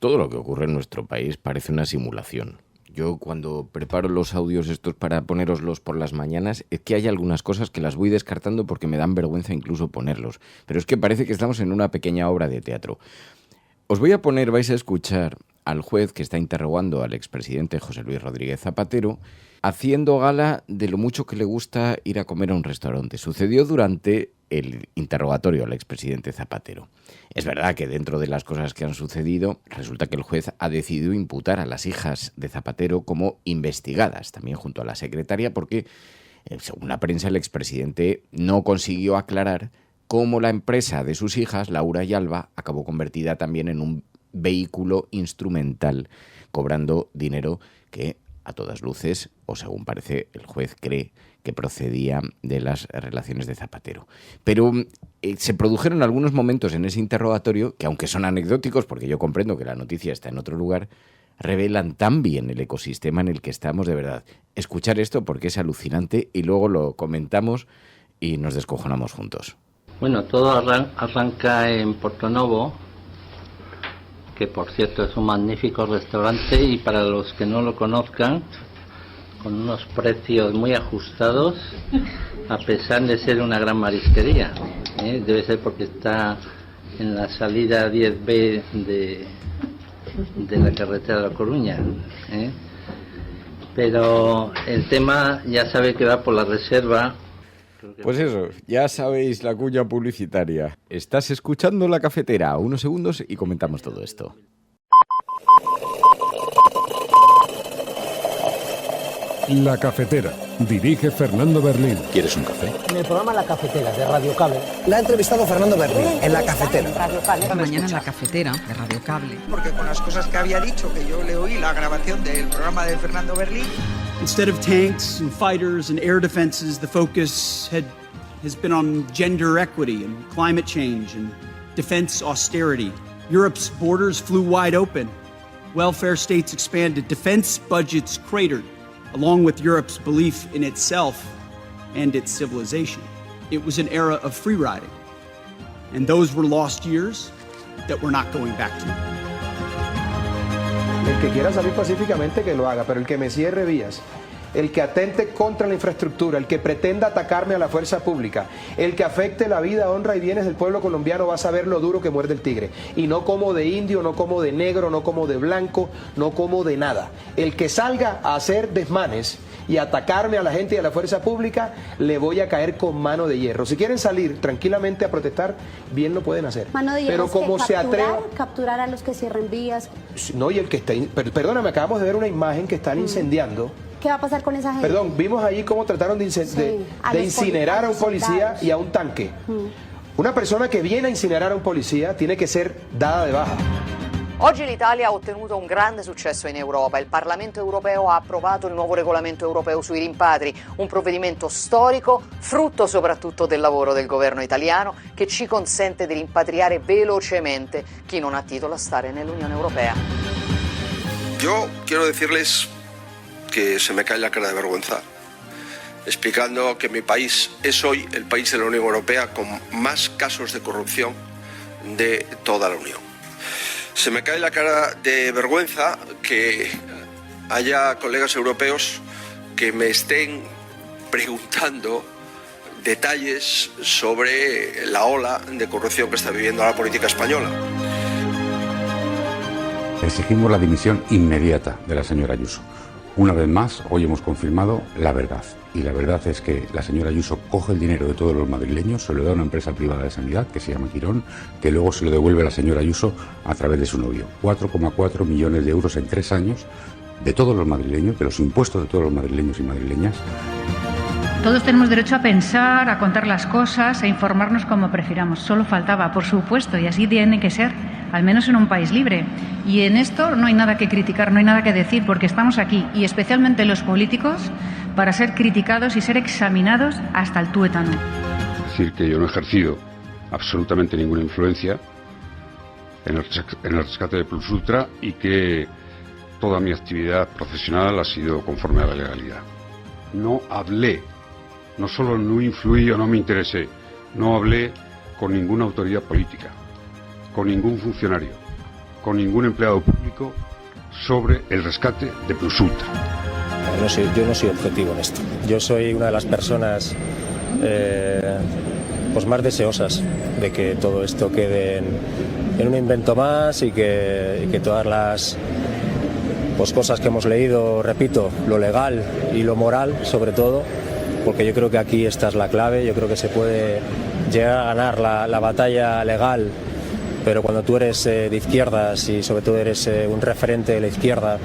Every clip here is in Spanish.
Todo lo que ocurre en nuestro país parece una simulación. Yo cuando preparo los audios estos para poneroslos por las mañanas, es que hay algunas cosas que las voy descartando porque me dan vergüenza incluso ponerlos. Pero es que parece que estamos en una pequeña obra de teatro. Os voy a poner, vais a escuchar al juez que está interrogando al expresidente José Luis Rodríguez Zapatero, haciendo gala de lo mucho que le gusta ir a comer a un restaurante. Sucedió durante el interrogatorio al expresidente Zapatero. Es verdad que dentro de las cosas que han sucedido, resulta que el juez ha decidido imputar a las hijas de Zapatero como investigadas, también junto a la secretaria, porque, según la prensa, el expresidente no consiguió aclarar cómo la empresa de sus hijas, Laura y Alba, acabó convertida también en un vehículo instrumental, cobrando dinero que, a todas luces, o según parece el juez cree, que procedía de las relaciones de Zapatero. Pero se produjeron algunos momentos en ese interrogatorio que, aunque son anecdóticos, porque yo comprendo que la noticia está en otro lugar, revelan tan bien el ecosistema en el que estamos, de verdad. Escuchar esto porque es alucinante y luego lo comentamos y nos descojonamos juntos. Bueno, todo arranca en Portonovo, que por cierto es un magnífico restaurante, y para los que no lo conozcan, con unos precios muy ajustados, a pesar de ser una gran marisquería. Debe ser porque está en la salida 10B de la carretera de La Coruña. Pero el tema ya sabe que va por la reserva. Pues eso, ya sabéis la cuña publicitaria. Estás escuchando La Cafetera, unos segundos y comentamos todo esto. La Cafetera. Dirige Fernando Berlín. ¿Quieres un café? En el programa La Cafetera de Radio Cable. La ha entrevistado Fernando Berlín en La Cafetera. Mañana en La Cafetera de Radio Cable. Porque con las cosas que había dicho, que yo le oí la grabación del programa de Fernando Berlín. Instead of tanks and fighters and air defenses, the focus has been on gender equity and climate change and defense austerity. Europe's borders flew wide open. Welfare states expanded. Defense budgets cratered, along with Europe's belief in itself and its civilization. It was an era of free riding, and those were lost years that we're not going back to. El que quiera salir pacíficamente que lo haga, pero el que me cierre vías, el que atente contra la infraestructura, el que pretenda atacarme a la fuerza pública, el que afecte la vida, honra y bienes del pueblo colombiano va a saber lo duro que muerde el tigre. Y no como de indio, no como de negro, no como de blanco, no como de nada. El que salga a hacer desmanes y atacarme a la gente y a la fuerza pública, le voy a caer con mano de hierro. Si quieren salir tranquilamente a protestar, bien lo pueden hacer. Mano de hierro, pero como se atrevan, capturar a los que cierren vías. No, y el que está, perdóname, acabamos de ver una imagen que están incendiando. ¿Qué va a pasar con esa gente? Perdón, vimos ahí cómo trataron de incinerar a un policía y a un tanque. Una persona que viene a incinerar a un policía tiene que ser dada de baja. Oggi l'Italia ha ottenuto un grande successo in Europa. Il Parlamento europeo ha approvato il nuovo regolamento europeo sui rimpatri, un provvedimento storico, frutto soprattutto del lavoro del governo italiano, che ci consente di rimpatriare velocemente chi non ha titolo a stare nell'Unione Europea. Yo quiero decirles que se me cae la cara de vergüenza, explicando que mi país es hoy el país de la Unión Europea con más casos de corrupción de toda la Unión. Se me cae la cara de vergüenza que haya colegas europeos que me estén preguntando detalles sobre la ola de corrupción que está viviendo la política española. Exigimos la dimisión inmediata de la señora Ayuso. Una vez más, hoy hemos confirmado la verdad. Y la verdad es que la señora Ayuso coge el dinero de todos los madrileños, se lo da a una empresa privada de sanidad que se llama Quirón, que luego se lo devuelve a la señora Ayuso a través de su novio. 4,4 millones de euros en 3 años de todos los madrileños, de los impuestos de todos los madrileños y madrileñas. Todos tenemos derecho a pensar, a contar las cosas, a informarnos como prefiramos. Solo faltaba, por supuesto, y así tiene que ser, al menos en un país libre. Y en esto no hay nada que criticar, no hay nada que decir, porque estamos aquí, y especialmente los políticos, para ser criticados y ser examinados hasta el tuétano. Es decir, que yo no he ejercido absolutamente ninguna influencia en el rescate de Plus Ultra y que toda mi actividad profesional ha sido conforme a la legalidad. No hablé, no solo no influí o no me interesé, no hablé con ninguna autoridad política, con ningún funcionario, con ningún empleado público sobre el rescate de Plus Ultra. Yo no soy objetivo en esto. Yo soy una de las personas pues más deseosas de que todo esto quede en un invento más y que todas las cosas que hemos leído, repito, lo legal y lo moral sobre todo, porque yo creo que aquí esta es la clave. Yo creo que se puede llegar a ganar la batalla legal, pero cuando tú eres de izquierdas y sobre todo eres un referente de la izquierda,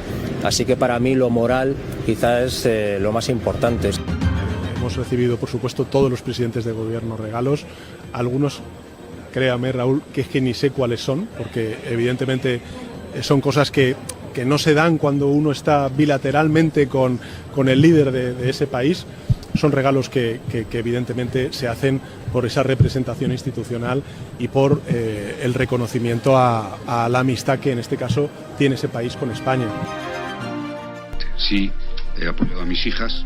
así que para mí lo moral quizás es lo más importante. Hemos recibido, por supuesto, todos los presidentes de gobierno regalos, algunos, créame Raúl, que es que ni sé cuáles son, porque evidentemente son cosas que no se dan cuando uno está bilateralmente con el líder de ese país. Son regalos que evidentemente se hacen por esa representación institucional y por el reconocimiento a la amistad que en este caso tiene ese país con España. Sí, he apoyado a mis hijas.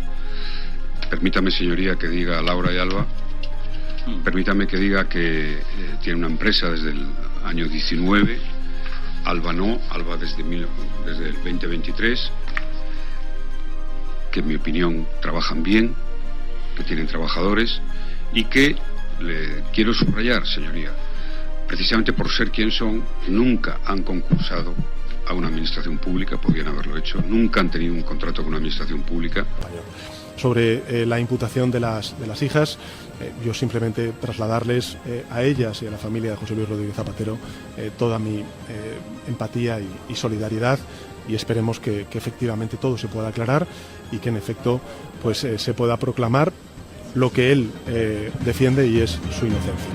Permítame, señoría, que diga a Laura y Alba, permítame que diga que tiene una empresa desde el año 19, Alba no, Alba desde el 2023, que en mi opinión trabajan bien, que tienen trabajadores y que le quiero subrayar, señoría, precisamente por ser quien son, nunca han concursado a una administración pública, podían haberlo hecho, nunca han tenido un contrato con una administración pública. Sobre la imputación de las hijas, yo simplemente trasladarles a ellas y a la familia de José Luis Rodríguez Zapatero toda mi empatía y solidaridad, y esperemos que efectivamente todo se pueda aclarar y que en efecto pues se pueda proclamar lo que él defiende, y es su inocencia.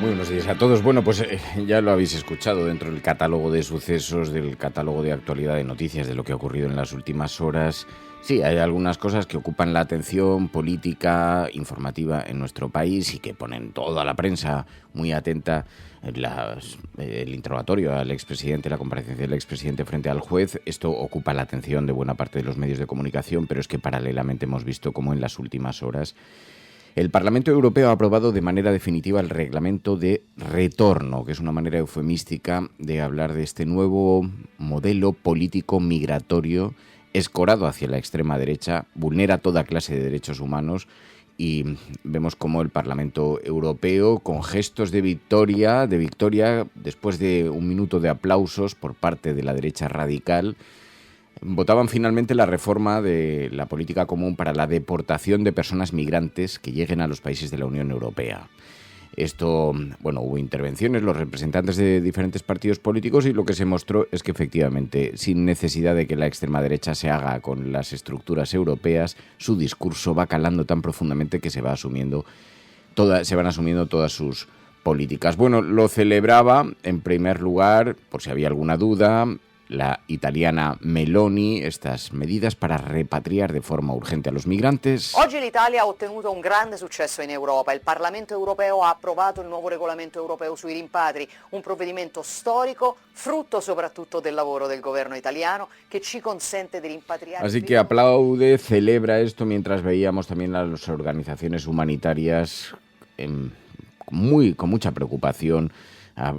Muy buenos días a todos. Bueno, pues ya lo habéis escuchado dentro del catálogo de sucesos, del catálogo de actualidad de noticias, de lo que ha ocurrido en las últimas horas. Sí, hay algunas cosas que ocupan la atención política, informativa en nuestro país y que ponen toda la prensa muy atenta. El interrogatorio al expresidente, la comparecencia del expresidente frente al juez, esto ocupa la atención de buena parte de los medios de comunicación, pero es que paralelamente hemos visto cómo en las últimas horas el Parlamento Europeo ha aprobado de manera definitiva el reglamento de retorno, que es una manera eufemística de hablar de este nuevo modelo político migratorio escorado hacia la extrema derecha, vulnera toda clase de derechos humanos, y vemos cómo el Parlamento Europeo, con gestos de victoria, después de un minuto de aplausos por parte de la derecha radical, votaban finalmente la reforma de la política común para la deportación de personas migrantes que lleguen a los países de la Unión Europea. Esto, bueno, hubo intervenciones, los representantes de diferentes partidos políticos, y lo que se mostró es que efectivamente, sin necesidad de que la extrema derecha se haga con las estructuras europeas, su discurso va calando tan profundamente que se van asumiendo todas sus políticas. Bueno, lo celebraba en primer lugar, por si había alguna duda, la italiana Meloni, estas medidas para repatriar de forma urgente a los migrantes. Oggi l'Italia ha ottenuto un grande successo in Europa. Il Parlamento europeo ha approvato il nuovo regolamento europeo sui rimpatri, un provvedimento storico, frutto soprattutto del lavoro del governo italiano, che ci consente di rimpatriare. Así que aplaude, celebra esto, mientras veíamos también a las organizaciones humanitarias con mucha preocupación,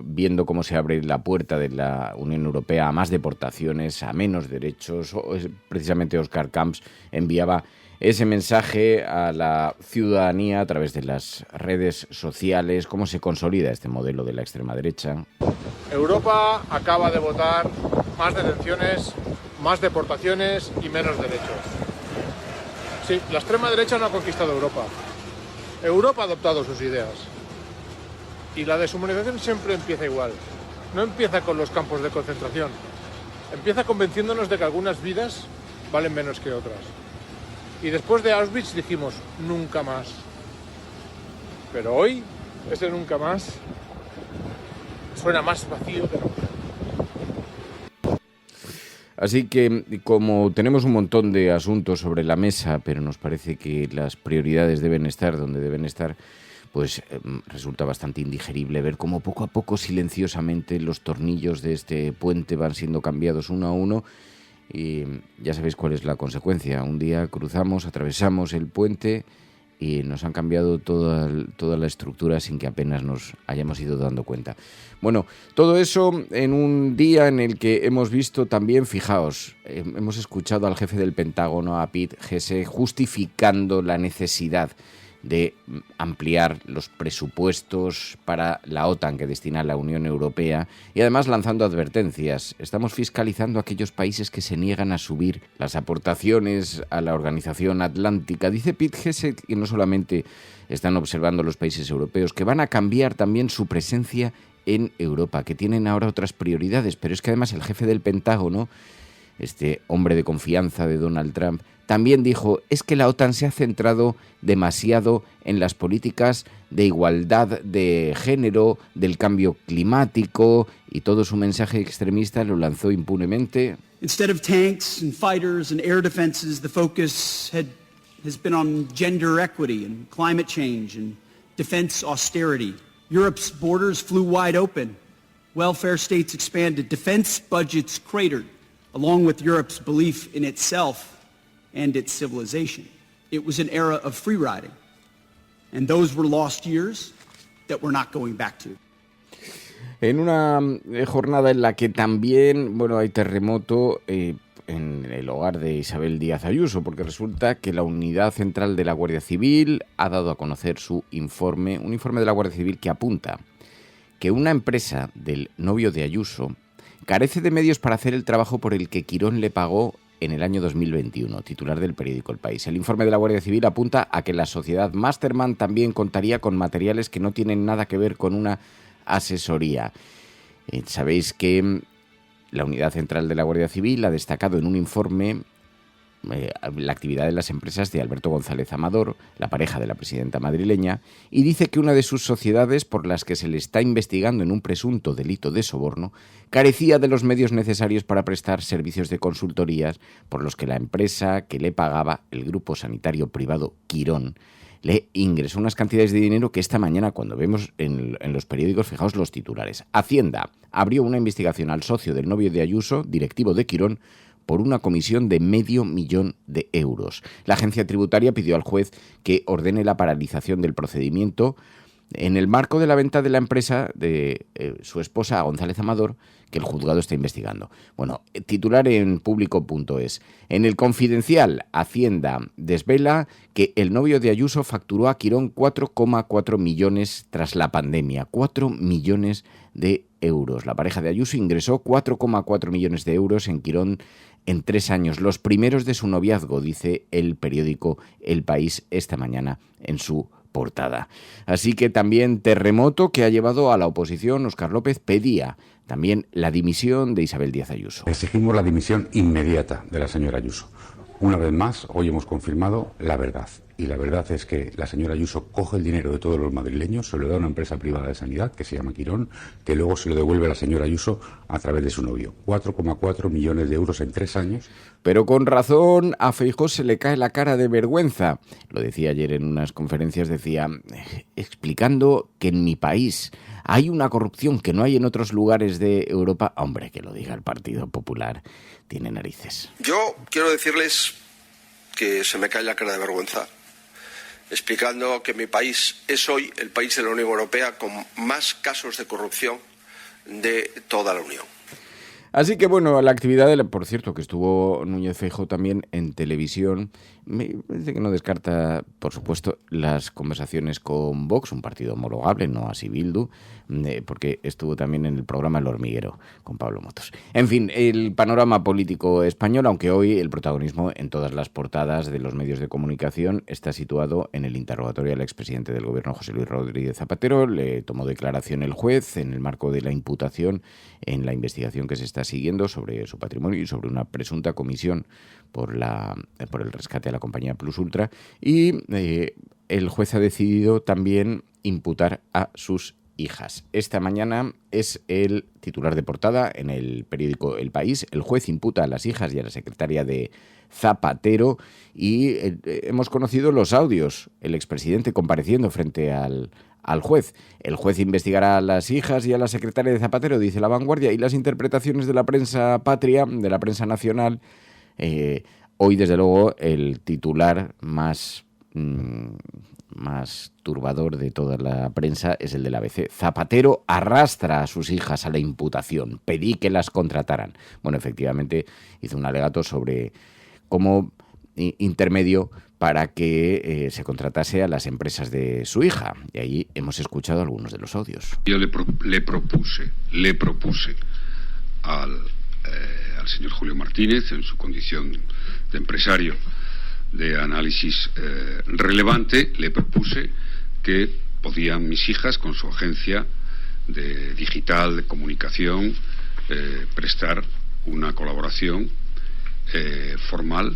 viendo cómo se abre la puerta de la Unión Europea a más deportaciones, a menos derechos. Precisamente Oscar Camps enviaba ese mensaje a la ciudadanía a través de las redes sociales, cómo se consolida este modelo de la extrema derecha. Europa acaba de votar más detenciones, más deportaciones y menos derechos. Sí, la extrema derecha no ha conquistado Europa. Europa ha adoptado sus ideas. Y la deshumanización siempre empieza igual. No empieza con los campos de concentración. Empieza convenciéndonos de que algunas vidas valen menos que otras. Y después de Auschwitz dijimos, nunca más. Pero hoy, ese nunca más suena más vacío que nunca. Así que, como tenemos un montón de asuntos sobre la mesa, pero nos parece que las prioridades deben estar donde deben estar, pues resulta bastante indigerible ver cómo poco a poco, silenciosamente, los tornillos de este puente van siendo cambiados uno a uno. Y ya sabéis cuál es la consecuencia. Un día atravesamos el puente y nos han cambiado toda la estructura sin que apenas nos hayamos ido dando cuenta. Bueno, todo eso en un día en el que hemos visto también, fijaos, hemos escuchado al jefe del Pentágono, a Pete Hegseth, justificando la necesidad de ampliar los presupuestos para la OTAN que destina la Unión Europea y además lanzando advertencias. Estamos fiscalizando a aquellos países que se niegan a subir las aportaciones a la Organización Atlántica. Dice Pete Hegseth que no solamente están observando los países europeos, que van a cambiar también su presencia en Europa, que tienen ahora otras prioridades, pero es que además el jefe del Pentágono, este hombre de confianza de Donald Trump, también dijo, es que la OTAN se ha centrado demasiado en las políticas de igualdad de género, del cambio climático, y todo su mensaje extremista lo lanzó impunemente. Instead of tanks and fighters and air defenses, the focus has been on gender equity and climate change and defense austerity. Europe's borders flew wide open. Welfare states expanded. Defense budgets cratered, along with Europe's belief in itself and its civilization. It was an era of free riding, and those were lost years that we're not going back to. En una jornada en la que también, hay terremoto en el hogar de Isabel Díaz Ayuso, porque resulta que la Unidad Central de la Guardia Civil ha dado a conocer su informe, un informe de la Guardia Civil que apunta que una empresa del novio de Ayuso carece de medios para hacer el trabajo por el que Quirón le pagó en el año 2021, titular del periódico El País. El informe de la Guardia Civil apunta a que la sociedad Masterman también contaría con materiales que no tienen nada que ver con una asesoría. Sabéis que la Unidad Central de la Guardia Civil ha destacado en un informe la actividad de las empresas de Alberto González Amador, la pareja de la presidenta madrileña, y dice que una de sus sociedades, por las que se le está investigando en un presunto delito de soborno, carecía de los medios necesarios para prestar servicios de consultorías, por los que la empresa que le pagaba, el grupo sanitario privado Quirón, le ingresó unas cantidades de dinero que esta mañana, cuando vemos en los periódicos, fijaos los titulares. Hacienda abrió una investigación al socio del novio de Ayuso, directivo de Quirón, por una comisión de €500,000. La agencia tributaria pidió al juez que ordene la paralización del procedimiento en el marco de la venta de la empresa de su esposa a González Amador, que el juzgado está investigando. Bueno, titular en público.es. En el Confidencial, Hacienda desvela que el novio de Ayuso facturó a Quirón 4,4 millones tras la pandemia. 4 millones de euros. La pareja de Ayuso ingresó 4,4 millones de euros en Quirón en 3 años, los primeros de su noviazgo, dice el periódico El País esta mañana en su portada. Así que también terremoto que ha llevado a la oposición. Óscar López pedía también la dimisión de Isabel Díaz Ayuso. Exigimos la dimisión inmediata de la señora Ayuso. Una vez más, hoy hemos confirmado la verdad. Y la verdad es que la señora Ayuso coge el dinero de todos los madrileños, se lo da a una empresa privada de sanidad que se llama Quirón, que luego se lo devuelve a la señora Ayuso a través de su novio. 4,4 millones de euros en 3 años. Pero con razón a Feijóo se le cae la cara de vergüenza. Lo decía ayer en unas conferencias, decía, explicando que en mi país hay una corrupción que no hay en otros lugares de Europa. Hombre, que lo diga el Partido Popular, tiene narices. Yo quiero decirles que se me cae la cara de vergüenza, explicando que mi país es hoy el país de la Unión Europea con más casos de corrupción de toda la Unión. Así que la actividad, por cierto, que estuvo Núñez Feijóo también en televisión, me parece que no descarta, por supuesto, las conversaciones con Vox, un partido homologable, no así Bildu, porque estuvo también en el programa El Hormiguero con Pablo Motos. En fin, el panorama político español, aunque hoy el protagonismo en todas las portadas de los medios de comunicación está situado en el interrogatorio al expresidente del Gobierno, José Luis Rodríguez Zapatero. Le tomó declaración el juez en el marco de la imputación en la investigación que se está siguiendo sobre su patrimonio y sobre una presunta comisión por el rescate a la compañía Plus Ultra, y el juez ha decidido también imputar a sus hijas. Esta mañana es el titular de portada en el periódico El País. El juez imputa a las hijas y a la secretaria de Zapatero y hemos conocido los audios. El expresidente compareciendo frente al juez. El juez investigará a las hijas y a la secretaria de Zapatero, dice La Vanguardia, y las interpretaciones de la prensa patria, de la prensa nacional. Hoy, desde luego, el titular más turbador de toda la prensa es el del ABC. Zapatero arrastra a sus hijas a la imputación. Pedí que las contrataran. Bueno, efectivamente, hizo un alegato sobre cómo intermedio para que se contratase a las empresas de su hija. Y ahí hemos escuchado algunos de los audios. Yo le propuse al señor Julio Martínez, en su condición de empresario de análisis relevante, le propuse que podían mis hijas, con su agencia de digital, de comunicación, prestar una colaboración formal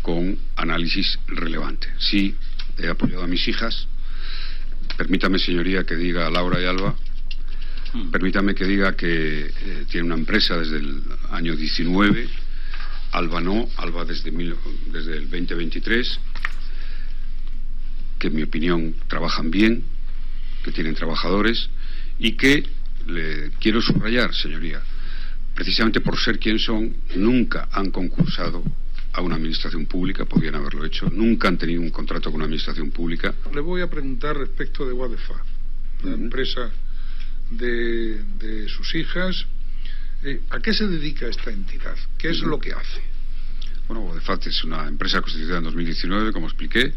con análisis relevante. Sí, he apoyado a mis hijas. Permítame, señoría, que diga a Laura y Alba, permítame que diga que tiene una empresa desde el año 19, Alba no, Alba desde el 2023, que en mi opinión trabajan bien, que tienen trabajadores y que, le quiero subrayar, señoría, precisamente por ser quien son, nunca han concursado a una administración pública, podían haberlo hecho, nunca han tenido un contrato con una administración pública. Le voy a preguntar respecto de Wadefar, la empresa de sus hijas. ¿A qué se dedica esta entidad? ¿Qué es lo que hace? Bueno, Wadefat es una empresa constituida en 2019, como expliqué,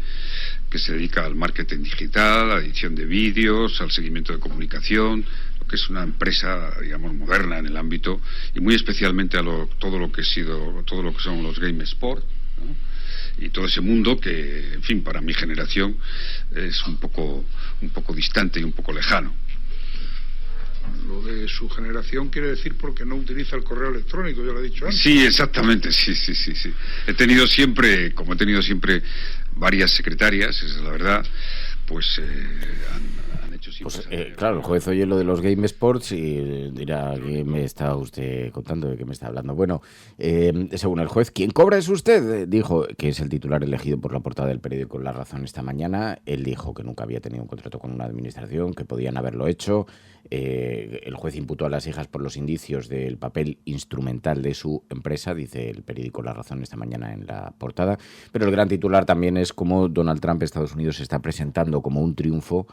que se dedica al marketing digital, a la edición de vídeos, al seguimiento de comunicación, lo que es una empresa, digamos, moderna en el ámbito, y muy especialmente a todo lo que son los game sport, ¿no? Y todo ese mundo que, en fin, para mi generación es un poco distante y un poco lejano. Lo de su generación quiere decir porque no utiliza el correo electrónico, ya lo he dicho antes. Sí, exactamente, sí. He tenido siempre varias secretarias, esa es la verdad, pues han hecho siempre... Pues, claro, el juez oye lo de los Game Sports y dirá, ¿qué me está usted contando? ¿De qué me está hablando? Bueno, según el juez, ¿quién cobra es usted? Dijo que es el titular elegido por la portada del periódico La Razón esta mañana. Él dijo que nunca había tenido un contrato con una administración, que podían haberlo hecho. El juez imputó a las hijas por los indicios del papel instrumental de su empresa, dice el periódico La Razón esta mañana en la portada. Pero el gran titular también es cómo Donald Trump, Estados Unidos, está presentando como un triunfo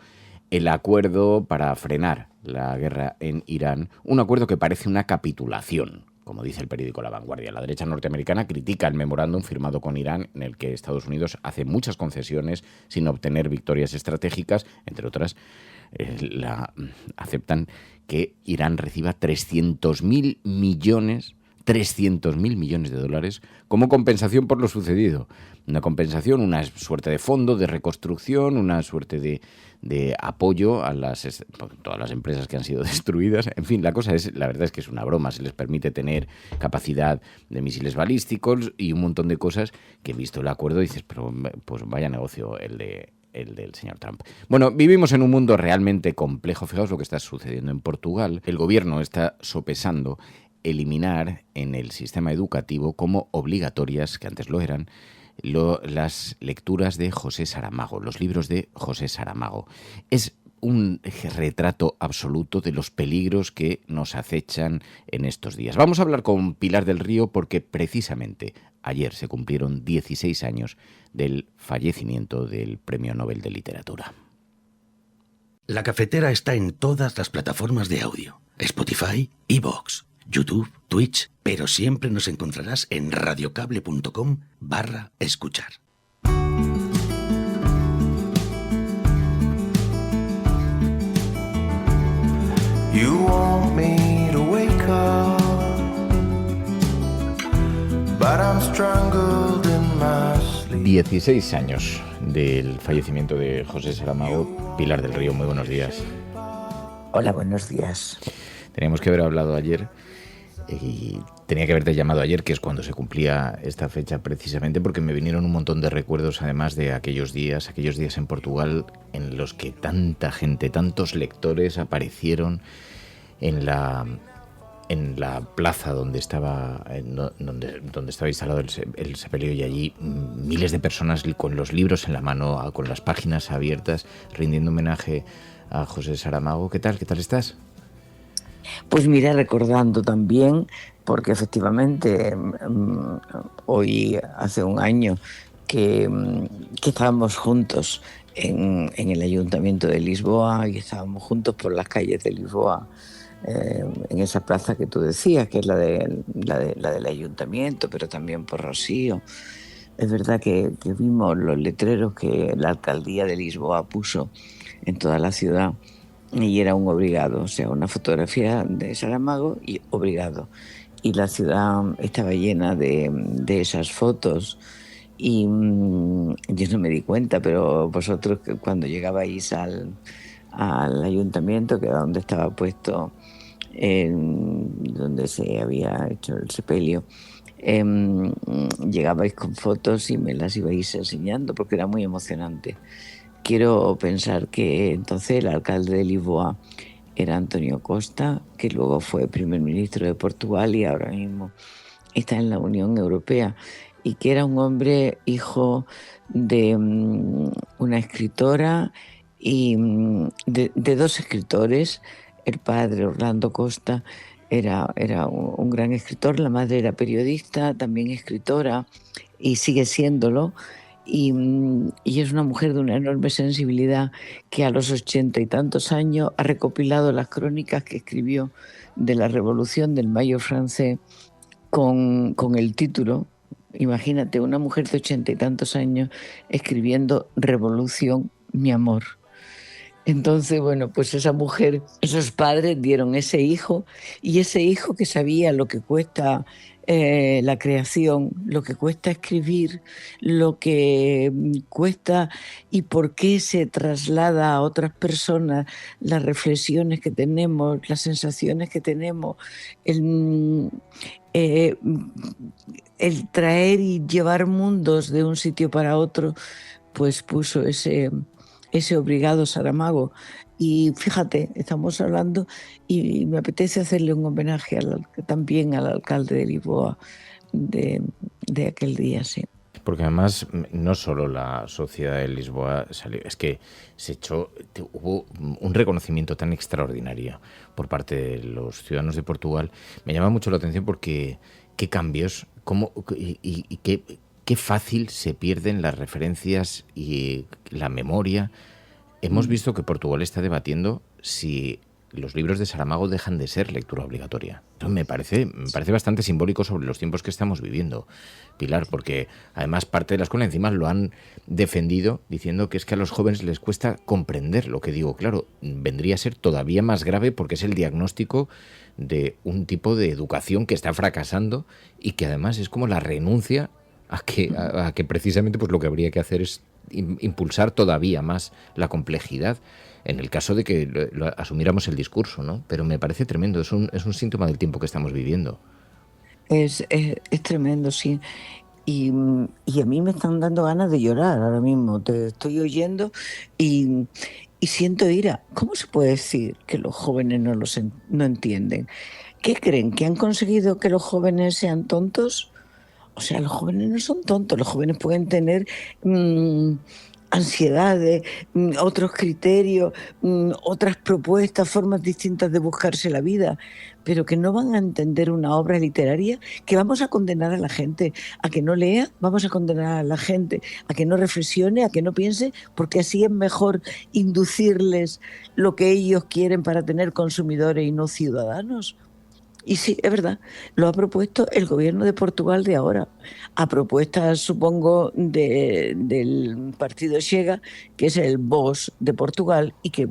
el acuerdo para frenar la guerra en Irán, un acuerdo que parece una capitulación, como dice el periódico La Vanguardia. La derecha norteamericana critica el memorándum firmado con Irán, en el que Estados Unidos hace muchas concesiones sin obtener victorias estratégicas, entre otras, aceptan que Irán reciba 300.000 millones de dólares como compensación por lo sucedido. Una compensación, una suerte de fondo de reconstrucción, una suerte de apoyo a todas las empresas que han sido destruidas. En fin, la verdad es que es una broma. Se les permite tener capacidad de misiles balísticos y un montón de cosas que, visto el acuerdo, dices, pero pues vaya negocio el del señor Trump. Bueno, vivimos en un mundo realmente complejo. Fijaos lo que está sucediendo en Portugal. El gobierno está sopesando eliminar en el sistema educativo como obligatorias, que antes lo eran, las lecturas de José Saramago, los libros de José Saramago. Es un retrato absoluto de los peligros que nos acechan en estos días. Vamos a hablar con Pilar del Río porque precisamente ayer se cumplieron 16 años del fallecimiento del Premio Nobel de Literatura. La Cafetera está en todas las plataformas de audio. Spotify, iVoox, YouTube, Twitch, pero siempre nos encontrarás en radiocable.com/escuchar. You want me to wake up, but I'm strangled in my sleep. 16 años del fallecimiento de José Saramago. Pilar del Río, muy buenos días. Hola, buenos días. Teníamos que haber hablado ayer y tenía que haberte llamado ayer, que es cuando se cumplía esta fecha precisamente, porque me vinieron un montón de recuerdos, además de aquellos días en Portugal en los que tanta gente, tantos lectores aparecieron en la plaza donde estaba instalado el sepelio, y allí miles de personas con los libros en la mano, con las páginas abiertas, rindiendo homenaje a José Saramago. ¿Qué tal estás? Pues mira, recordando también, porque efectivamente hoy hace un año que estábamos juntos en el Ayuntamiento de Lisboa, y estábamos juntos por las calles de Lisboa, en esa plaza que tú decías, que es la del Ayuntamiento, pero también por Rocío. Es verdad que vimos los letreros que la alcaldía de Lisboa puso en toda la ciudad, y era un obrigado, o sea, una fotografía de Saramago y obrigado. Y la ciudad estaba llena de esas fotos, y yo no me di cuenta, pero vosotros cuando llegabais al ayuntamiento, que era donde estaba puesto, donde se había hecho el sepelio, llegabais con fotos y me las ibais enseñando, porque era muy emocionante. Quiero pensar que entonces el alcalde de Lisboa era António Costa, que luego fue primer ministro de Portugal y ahora mismo está en la Unión Europea, y que era un hombre hijo de una escritora y de dos escritores. El padre, Orlando Costa, era un gran escritor, la madre era periodista, también escritora, y sigue siéndolo. Y es una mujer de una enorme sensibilidad, que a los 80 y tantos años ha recopilado las crónicas que escribió de la Revolución del Mayo francés con el título, imagínate, una mujer de 80 y tantos años escribiendo Revolución, mi amor. Entonces, bueno, pues esa mujer, esos padres dieron ese hijo, y ese hijo que sabía lo que cuesta la creación, lo que cuesta escribir, lo que cuesta y por qué se traslada a otras personas las reflexiones que tenemos, las sensaciones que tenemos, el traer y llevar mundos de un sitio para otro, pues puso ese obrigado Saramago. Y fíjate, estamos hablando y me apetece hacerle un homenaje también al alcalde de Lisboa de aquel día, sí. Porque además no solo la sociedad de Lisboa salió, es que hubo un reconocimiento tan extraordinario por parte de los ciudadanos de Portugal. Me llama mucho la atención porque qué cambios, y qué fácil se pierden las referencias y la memoria. Hemos visto que Portugal está debatiendo si los libros de Saramago dejan de ser lectura obligatoria. Eso me parece bastante simbólico sobre los tiempos que estamos viviendo, Pilar, porque además parte de la escuela encima lo han defendido diciendo que es que a los jóvenes les cuesta comprender lo que digo. Claro, vendría a ser todavía más grave porque es el diagnóstico de un tipo de educación que está fracasando y que además es como la renuncia a que precisamente pues lo que habría que hacer es impulsar todavía más la complejidad en el caso de que asumiéramos el discurso, ¿no? Pero me parece tremendo, es un síntoma del tiempo que estamos viviendo. Es tremendo, sí. Y a mí me están dando ganas de llorar ahora mismo. Te estoy oyendo y siento ira. ¿Cómo se puede decir que los jóvenes no entienden? ¿Qué creen? ¿Que han conseguido que los jóvenes sean tontos? O sea, los jóvenes no son tontos, los jóvenes pueden tener ansiedades, otros criterios, otras propuestas, formas distintas de buscarse la vida, pero que no van a entender una obra literaria, que vamos a condenar a la gente a que no lea, vamos a condenar a la gente a que no reflexione, a que no piense, porque así es mejor inducirles lo que ellos quieren para tener consumidores y no ciudadanos. Y sí, es verdad, lo ha propuesto el gobierno de Portugal de ahora, a propuesta, supongo, del partido Chega, que es el Vox de Portugal y que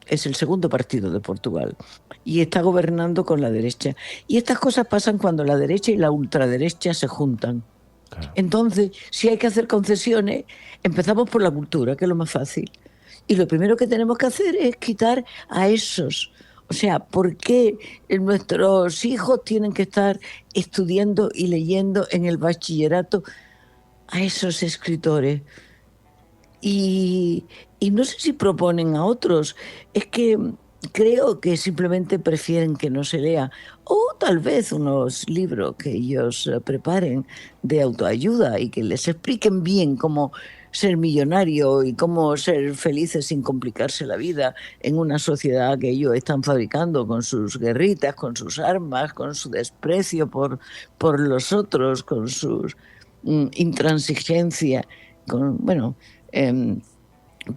es el segundo partido de Portugal, y está gobernando con la derecha. Y estas cosas pasan cuando la derecha y la ultraderecha se juntan. Claro. Entonces, si hay que hacer concesiones, empezamos por la cultura, que es lo más fácil. Y lo primero que tenemos que hacer es quitar a esos O sea, ¿por qué nuestros hijos tienen que estar estudiando y leyendo en el bachillerato a esos escritores? Y no sé si proponen a otros. Es que creo que simplemente prefieren que no se lea. O tal vez unos libros que ellos preparen de autoayuda y que les expliquen bien cómo ser millonario y cómo ser felices sin complicarse la vida en una sociedad que ellos están fabricando con sus guerritas, con sus armas, con su desprecio por los otros, con su intransigencia, con,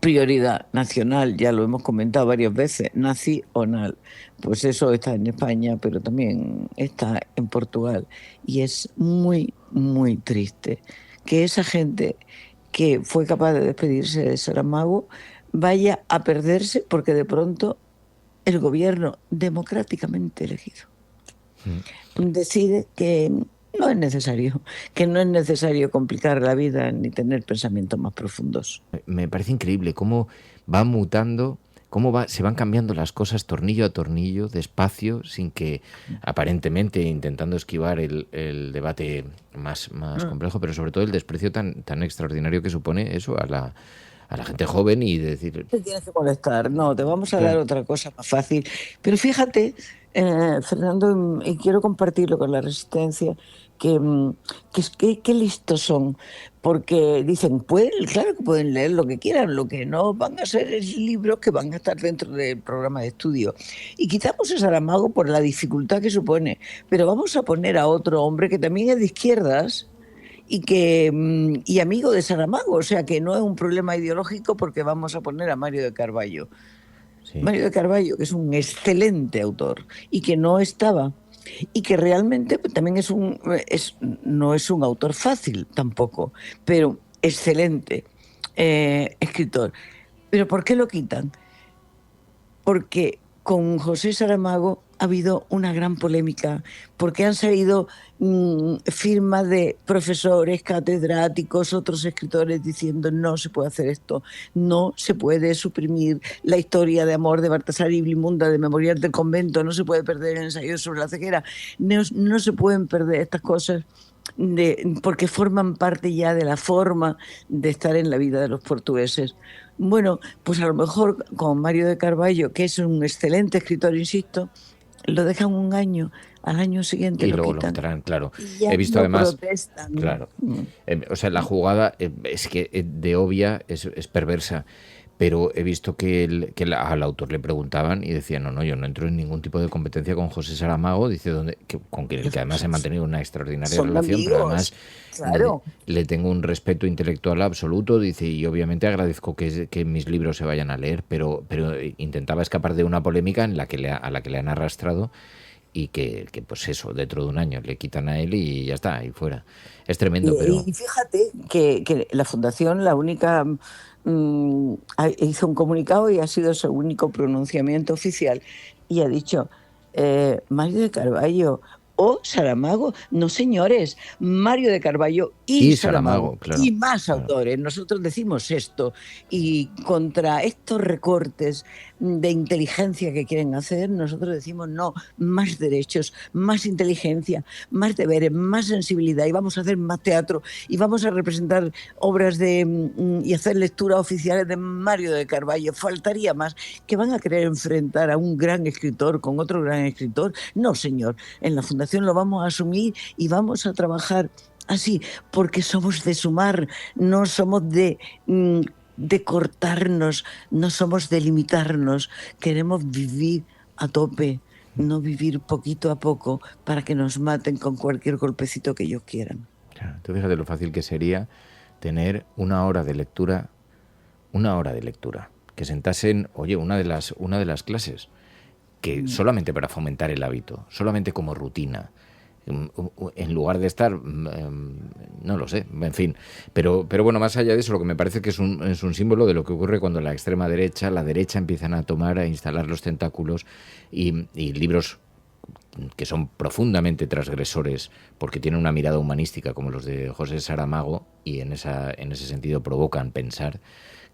prioridad nacional, ya lo hemos comentado varias veces, nacional. Pues eso está en España, pero también está en Portugal. Y es muy, muy triste que esa gente que fue capaz de despedirse de Saramago vaya a perderse porque de pronto el gobierno democráticamente elegido decide que no es necesario complicar la vida ni tener pensamientos más profundos. Me parece increíble cómo va mutando, se van cambiando las cosas tornillo a tornillo, despacio, sin que aparentemente intentando esquivar el debate más complejo, pero sobre todo el desprecio tan extraordinario que supone eso a la gente joven y decir... Te tienes que molestar, no, te vamos a dar otra cosa más fácil. Pero fíjate, Fernando, y quiero compartirlo con la Resistencia, que listos son, porque dicen, claro que pueden leer lo que quieran, lo que no van a ser es libros que van a estar dentro del programa de estudio. Y quitamos a Saramago por la dificultad que supone, pero vamos a poner a otro hombre que también es de izquierdas, y amigo de Saramago, o sea que no es un problema ideológico porque vamos a poner a Mario de Carvalho. Sí. Mario de Carvalho, que es un excelente autor y que no estaba, y que realmente también no es un autor fácil tampoco, pero excelente escritor. ¿Pero por qué lo quitan? Porque con José Saramago ha habido una gran polémica, porque han salido firmas de profesores, catedráticos, otros escritores diciendo no se puede hacer esto, no se puede suprimir la historia de amor de Baltasar y Blimunda de Memorial del Convento, no se puede perder el ensayo sobre la ceguera, no se pueden perder estas cosas porque forman parte ya de la forma de estar en la vida de los portugueses. Bueno, pues a lo mejor con Mario de Carvalho, que es un excelente escritor, insisto, lo dejan un año, al año siguiente y lo luego quitan. Lo quitarán, claro. He visto además, protestan, claro. O sea, la jugada es que de obvia es perversa, pero he visto que al autor le preguntaban y decía, no, yo no entro en ningún tipo de competencia con José Saramago, dice con quien además he mantenido una extraordinaria relación, amigos, pero además claro, le tengo un respeto intelectual absoluto, dice, y obviamente agradezco que mis libros se vayan a leer, pero intentaba escapar de una polémica a la que le han arrastrado y que pues eso, dentro de un año le quitan a él y ya está, y fuera. Es tremendo, pero... Y fíjate que la Fundación, la única... hizo un comunicado y ha sido su único pronunciamiento oficial y ha dicho Mario de Carvalho o Saramago, no señores, Mario de Carvalho y Saramago, claro, y más autores. Nosotros decimos esto y contra estos recortes de inteligencia que quieren hacer, nosotros decimos no, más derechos, más inteligencia, más deberes, más sensibilidad, y vamos a hacer más teatro y vamos a representar obras y hacer lecturas oficiales de Mario de Carvalho. Faltaría más, que van a querer enfrentar a un gran escritor con otro gran escritor. No, señor, en la Fundación lo vamos a asumir y vamos a trabajar así, porque somos de sumar, no somos de cortarnos, no somos de limitarnos, queremos vivir a tope, no vivir poquito a poco para que nos maten con cualquier golpecito que ellos quieran. Claro, tú fíjate lo fácil que sería tener una hora de lectura, que sentasen, una de las clases, que solamente para fomentar el hábito, solamente como rutina, en lugar de estar, no lo sé, en fin. Pero bueno, más allá de eso, lo que me parece que es un símbolo de lo que ocurre cuando la extrema derecha, la derecha empiezan a instalar los tentáculos y libros que son profundamente transgresores porque tienen una mirada humanística como los de José Saramago y en ese sentido provocan pensar,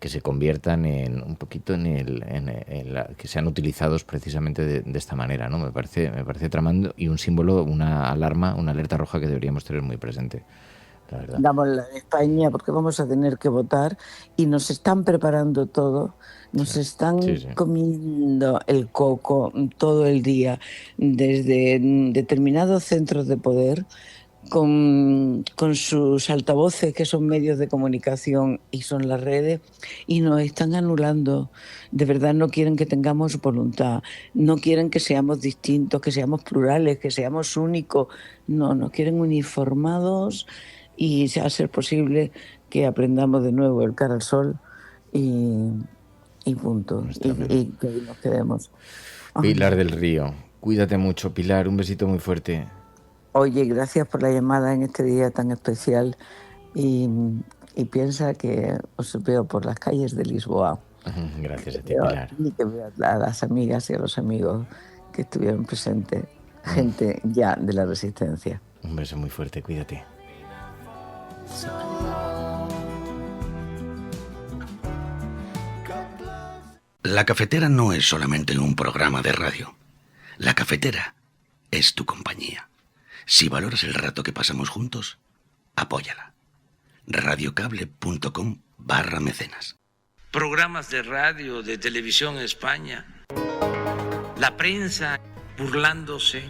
que se conviertan en un poquito que sean utilizados precisamente de esta manera, ¿no? Me parece tramando y un símbolo, una alarma, una alerta roja que deberíamos tener muy presente, la verdad. Damos la de España porque vamos a tener que votar y nos están preparando todo, nos están comiendo el coco todo el día desde determinados centros de poder con sus altavoces, que son medios de comunicación y son las redes, y nos están anulando. De verdad no quieren que tengamos voluntad, no quieren que seamos distintos, que seamos plurales, que seamos únicos. No, nos quieren uniformados y a ser posible que aprendamos de nuevo el cara al sol y punto, y que nos quedemos. Pilar del Río, cuídate mucho, Pilar, un besito muy fuerte. Oye, gracias por la llamada en este día tan especial y piensa que os veo por las calles de Lisboa. Gracias a ti, Pilar. Y que veo a las amigas y a los amigos que estuvieron presentes, gente ya de la Resistencia. Un beso muy fuerte, cuídate. La Cafetera no es solamente un programa de radio. La Cafetera es tu compañía. Si valoras el rato que pasamos juntos, apóyala. radiocable.com/mecenas. Programas de radio, de televisión en España. La prensa burlándose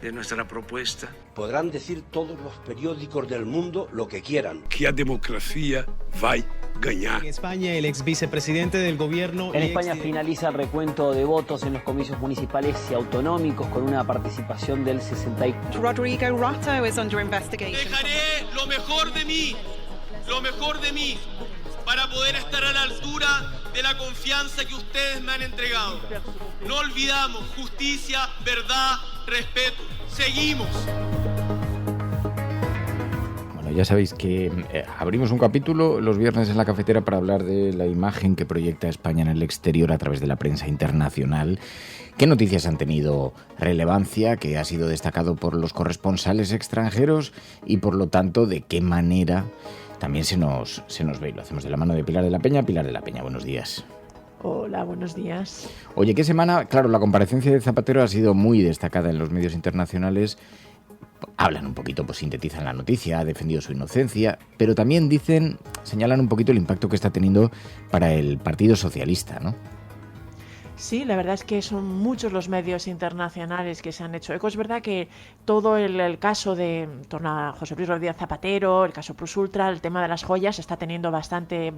de nuestra propuesta. Podrán decir todos los periódicos del mundo lo que quieran. Que a democracia vai ganhar. En España, el ex vicepresidente del gobierno... En España finaliza el recuento de votos en los comicios municipales y autonómicos con una participación del 64%. Rodrigo Rato is under investigation. Dejaré lo mejor de mí, para poder estar a la altura de la confianza que ustedes me han entregado. No olvidamos justicia, verdad, respeto. Seguimos. Bueno, ya sabéis que abrimos un capítulo los viernes en La Cafetera para hablar de la imagen que proyecta España en el exterior a través de la prensa internacional. ¿Qué noticias han tenido relevancia? ¿Qué ha sido destacado por los corresponsales extranjeros? Y por lo tanto, ¿de qué manera también se nos ve? Y lo hacemos de la mano de Pilar de la Peña. Pilar de la Peña, buenos días. Hola, buenos días. Oye, ¿qué semana? Claro, la comparecencia de Zapatero ha sido muy destacada en los medios internacionales. Hablan un poquito, pues sintetizan la noticia, ha defendido su inocencia, pero también señalan un poquito el impacto que está teniendo para el Partido Socialista, ¿no? Sí, la verdad es que son muchos los medios internacionales que se han hecho eco. Es verdad que todo el caso de torno a José Luis Rodríguez Zapatero, el caso Plus Ultra, el tema de las joyas está teniendo bastante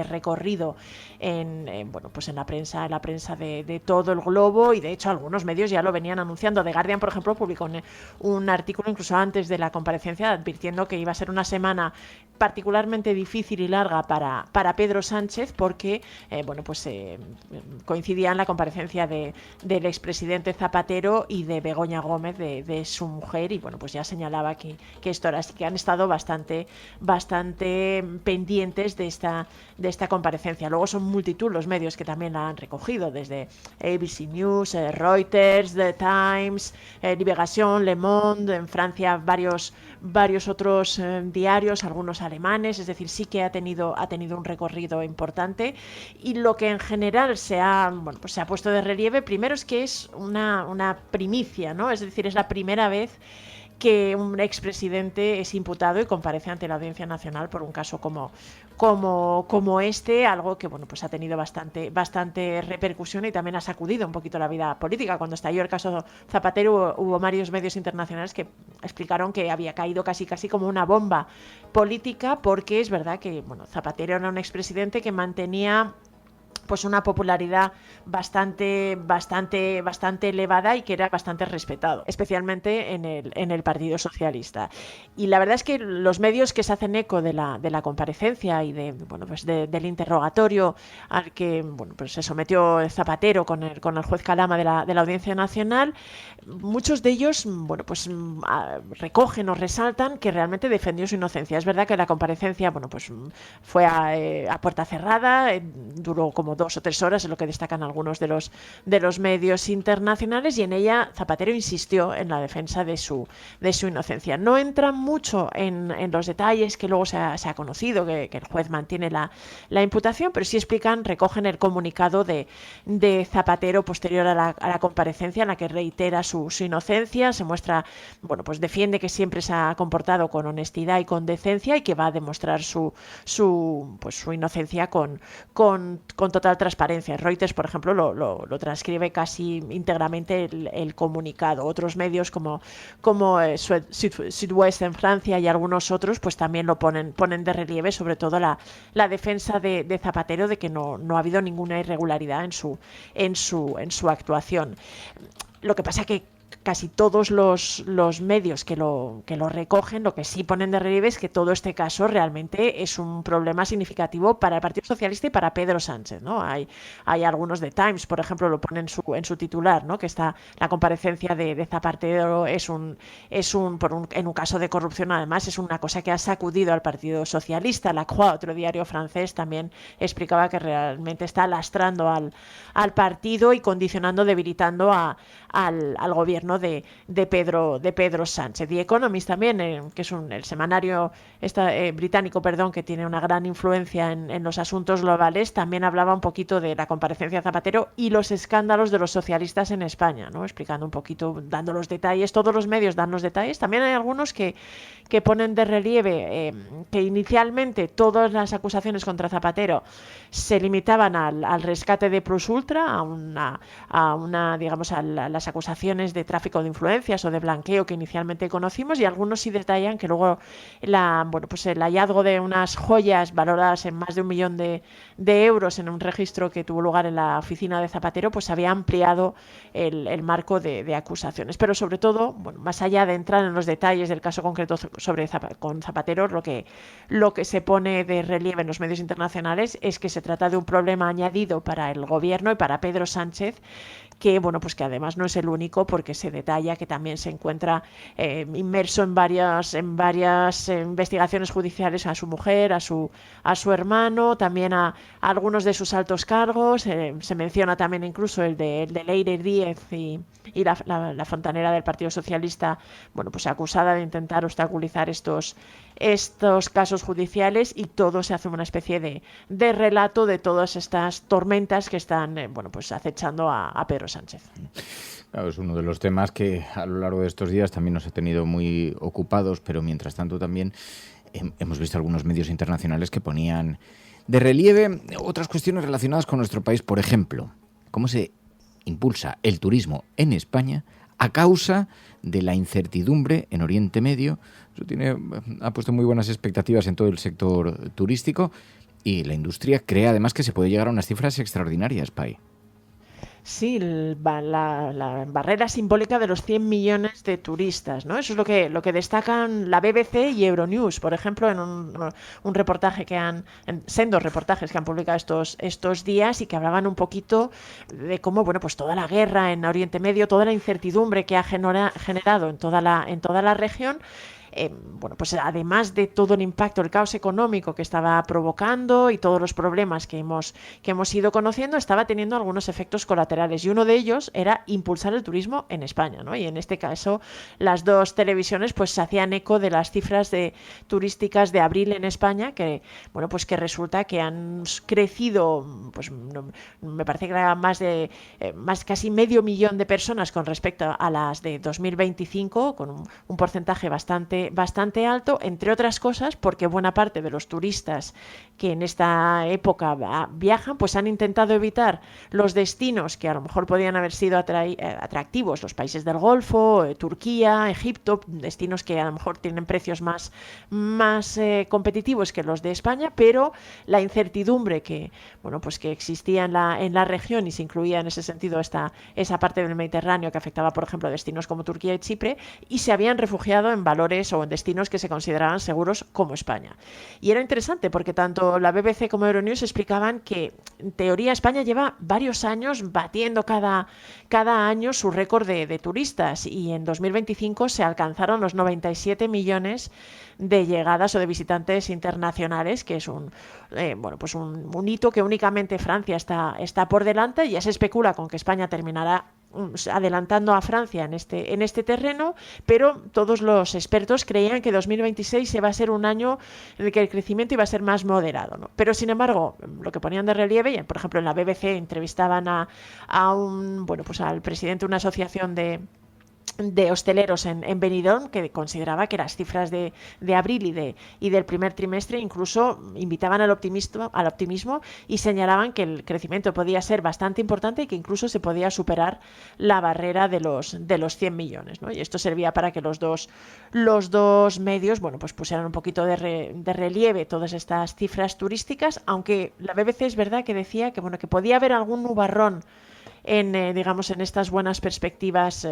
recorrido en la prensa de todo el globo, y de hecho algunos medios ya lo venían anunciando. The Guardian, por ejemplo, publicó un artículo incluso antes de la comparecencia advirtiendo que iba a ser una semana particularmente difícil y larga para Pedro Sánchez porque coincidían la comparecencia del expresidente Zapatero y de Begoña Gómez, de su mujer, y bueno, pues ya señalaba que esto era así, que han estado bastante pendientes de esta comparecencia. Luego son multitud los medios que también la han recogido, desde ABC News, Reuters, The Times, Libération, Le Monde, en Francia varios otros diarios, algunos alemanes, es decir, sí que ha tenido un recorrido importante. Y lo que en general se ha puesto de relieve, primero, es que es una primicia, ¿no? Es decir, es la primera vez que un expresidente es imputado y comparece ante la Audiencia Nacional por un caso como este, algo que ha tenido bastante repercusión y también ha sacudido un poquito la vida política. Cuando estalló el caso Zapatero hubo varios medios internacionales que explicaron que había caído casi como una bomba política, porque es verdad que Zapatero era un expresidente que mantenía una popularidad bastante elevada y que era bastante respetado, especialmente en el Partido Socialista. Y la verdad es que los medios que se hacen eco de la comparecencia y del interrogatorio al que se sometió Zapatero con el juez Calama de la Audiencia Nacional, muchos de ellos recogen o resaltan que realmente defendió su inocencia. Es verdad que la comparecencia fue a puerta cerrada, duró como como 2 o 3 horas, es lo que destacan algunos de los medios internacionales, y en ella Zapatero insistió en la defensa de su inocencia. No entran mucho en los detalles que luego se ha conocido, que el juez mantiene la imputación, pero sí recogen el comunicado de Zapatero posterior a la comparecencia, en la que reitera su inocencia, se muestra, pues defiende que siempre se ha comportado con honestidad y con decencia y que va a demostrar su inocencia con total transparencia. Reuters, por ejemplo, lo transcribe casi íntegramente el comunicado. Otros medios como Sud-Ouest en Francia y algunos otros pues también lo ponen de relieve, sobre todo la defensa de Zapatero, de que no ha habido ninguna irregularidad en su actuación. Lo que pasa que casi todos los medios que lo recogen, lo que sí ponen de relieve es que todo este caso realmente es un problema significativo para el Partido Socialista y para Pedro Sánchez, ¿no? Hay algunos de Times, por ejemplo, lo ponen en su titular, ¿no? Que la comparecencia de Zapatero en un caso de corrupción, además, es una cosa que ha sacudido al Partido Socialista. La Croix, otro diario francés, también explicaba que realmente está lastrando al partido y condicionando, debilitando al gobierno de Pedro Sánchez. The Economist también, que es el semanario británico, que tiene una gran influencia en los asuntos globales, también hablaba un poquito de la comparecencia de Zapatero y los escándalos de los socialistas en España, ¿no? Explicando un poquito, dando los detalles. Todos los medios dan los detalles. También hay algunos que ponen de relieve que inicialmente todas las acusaciones contra Zapatero se limitaban al rescate de Plus Ultra, a las acusaciones de tráfico de influencias o de blanqueo que inicialmente conocimos, y algunos sí detallan que luego el hallazgo de unas joyas valoradas en más de 1 millón de euros en un registro que tuvo lugar en la oficina de Zapatero, pues había ampliado el marco de acusaciones. Pero sobre todo, más allá de entrar en los detalles del caso concreto con Zapatero, lo que se pone de relieve en los medios internacionales es que se trata de un problema añadido para el gobierno y para Pedro Sánchez, que que además no es el único, porque se detalla que también se encuentra inmerso en varias investigaciones judiciales a su mujer, a su hermano, también a algunos de sus altos cargos. Se menciona también incluso el de Leire Díez y la fontanera del Partido Socialista, acusada de intentar obstaculizar estos casos judiciales, y todo se hace una especie de relato de todas estas tormentas que están acechando a Pedro Sánchez. Claro, es uno de los temas que a lo largo de estos días también nos ha tenido muy ocupados, pero mientras tanto también hemos visto algunos medios internacionales que ponían de relieve otras cuestiones relacionadas con nuestro país. Por ejemplo, cómo se impulsa el turismo en España a causa de la incertidumbre en Oriente Medio. Eso ha puesto muy buenas expectativas en todo el sector turístico, y la industria cree además que se puede llegar a unas cifras extraordinarias, Pai. Sí, la barrera simbólica de los 100 millones de turistas, ¿no? Eso es lo que destacan la BBC y Euronews, por ejemplo, en un reportaje sendos reportajes que han publicado estos días, y que hablaban un poquito de cómo, toda la guerra en Oriente Medio, toda la incertidumbre que ha generado en toda la región, además de todo el impacto, el caos económico que estaba provocando y todos los problemas que hemos ido conociendo, estaba teniendo algunos efectos colaterales, y uno de ellos era impulsar el turismo en España, ¿no? Y en este caso las dos televisiones se hacían eco de las cifras turísticas de abril en España, que que resulta que han crecido, me parece que era más casi 500.000 de personas con respecto a las de 2025, con un porcentaje bastante alto, entre otras cosas porque buena parte de los turistas que en esta época viajan han intentado evitar los destinos que a lo mejor podían haber sido atractivos, los países del Golfo, Turquía, Egipto, destinos que a lo mejor tienen precios más competitivos que los de España, pero la incertidumbre que existía en la región, y se incluía en ese sentido esa parte del Mediterráneo que afectaba, por ejemplo, a destinos como Turquía y Chipre, y se habían refugiado en valores o en destinos que se consideraban seguros como España. Y era interesante porque tanto tanto la BBC como Euronews explicaban que en teoría España lleva varios años batiendo cada año su récord de turistas, y en 2025 se alcanzaron los 97 millones de llegadas o de visitantes internacionales, que es un hito que únicamente Francia está por delante. Ya se especula con que España terminará adelantando a Francia en este terreno, pero todos los expertos creían que 2026 se va a ser un año en el que el crecimiento iba a ser más moderado, ¿no? Pero sin embargo, lo que ponían de relieve, por ejemplo en la BBC entrevistaban al presidente de una asociación de hosteleros en Benidorm, que consideraba que las cifras de abril y del primer trimestre incluso invitaban al optimismo y señalaban que el crecimiento podía ser bastante importante y que incluso se podía superar la barrera de los 100 millones, ¿no? Y esto servía para que los dos medios pusieran un poquito de relieve todas estas cifras turísticas, aunque la BBC es verdad que decía que podía haber algún nubarrón en estas buenas perspectivas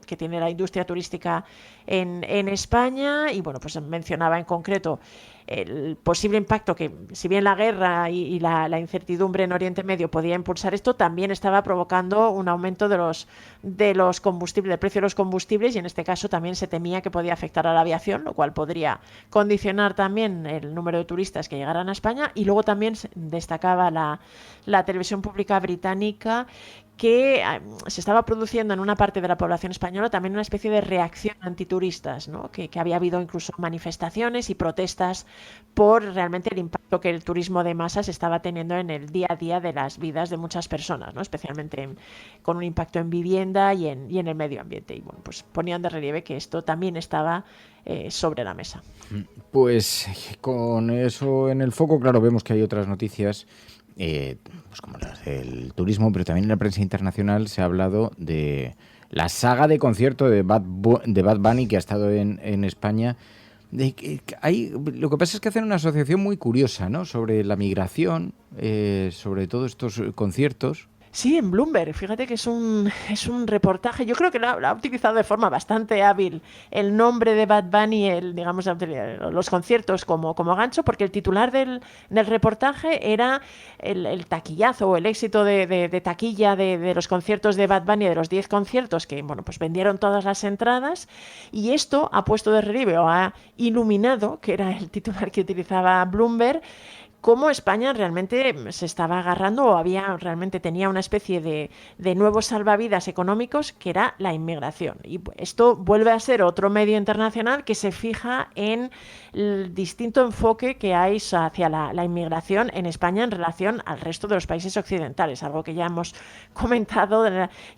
que tiene la industria turística en España, y mencionaba en concreto el posible impacto que, si bien la guerra y la incertidumbre en Oriente Medio podía impulsar esto, también estaba provocando un aumento de los combustibles, del precio de los combustibles, y en este caso también se temía que podía afectar a la aviación, lo cual podría condicionar también el número de turistas que llegaran a España. Y luego también destacaba la televisión pública británica que se estaba produciendo en una parte de la población española también una especie de reacción antituristas, ¿no? Que había habido incluso manifestaciones y protestas por realmente el impacto que el turismo de masas estaba teniendo en el día a día de las vidas de muchas personas, ¿no? Especialmente con un impacto en vivienda y en el medio ambiente. Y ponían de relieve que esto también estaba sobre la mesa. Pues con eso en el foco, claro, vemos que hay otras noticias como las del turismo, pero también en la prensa internacional se ha hablado de la saga de concierto de Bad Bunny que ha estado en España. Lo que pasa es que hacen una asociación muy curiosa, ¿no?, sobre la migración, sobre todos estos conciertos. Sí, en Bloomberg. Fíjate que es un reportaje. Yo creo que lo ha utilizado de forma bastante hábil el nombre de Bad Bunny, los conciertos como gancho, porque el titular del reportaje era el taquillazo o el éxito de taquilla de los conciertos de Bad Bunny, de los 10 conciertos que vendieron todas las entradas, y esto ha puesto de relieve o ha iluminado, que era el titular que utilizaba Bloomberg, cómo España realmente se estaba agarrando o tenía una especie de nuevos salvavidas económicos, que era la inmigración. Y esto vuelve a ser otro medio internacional que se fija en el distinto enfoque que hay hacia la inmigración en España en relación al resto de los países occidentales, algo que ya hemos comentado,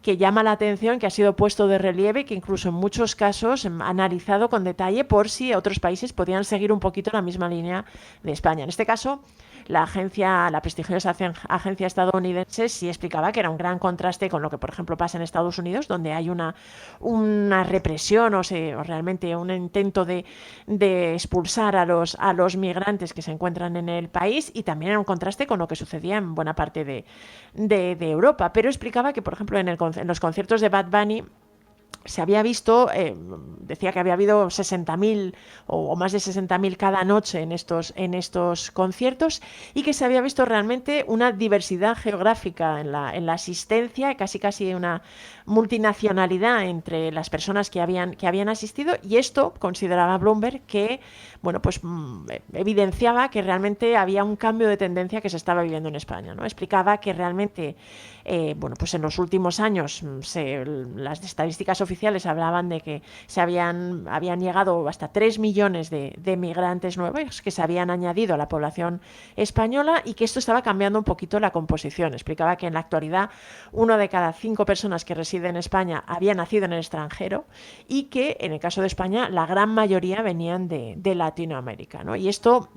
que llama la atención, que ha sido puesto de relieve, que incluso en muchos casos analizado con detalle por si otros países podían seguir un poquito la misma línea de España. En este caso, la prestigiosa agencia estadounidense sí explicaba que era un gran contraste con lo que, por ejemplo, pasa en Estados Unidos, donde hay una represión o realmente un intento de expulsar a los migrantes que se encuentran en el país, y también era un contraste con lo que sucedía en buena parte de Europa. Pero explicaba que, por ejemplo, en los conciertos de Bad Bunny se había visto, decía que había habido 60.000 o más de 60.000 cada noche en estos conciertos, y que se había visto realmente una diversidad geográfica en la asistencia, casi una multinacionalidad entre las personas que habían asistido, y esto consideraba Bloomberg que evidenciaba que realmente había un cambio de tendencia que se estaba viviendo en España, ¿no? Explicaba que realmente en los últimos años las estadísticas oficiales hablaban de que habían llegado hasta 3 millones de migrantes nuevos que se habían añadido a la población española, y que esto estaba cambiando un poquito la composición. Explicaba que en la actualidad 1 de cada 5 personas que residen en España había nacido en el extranjero, y que en el caso de España la gran mayoría venían de Latinoamérica, ¿no? Y esto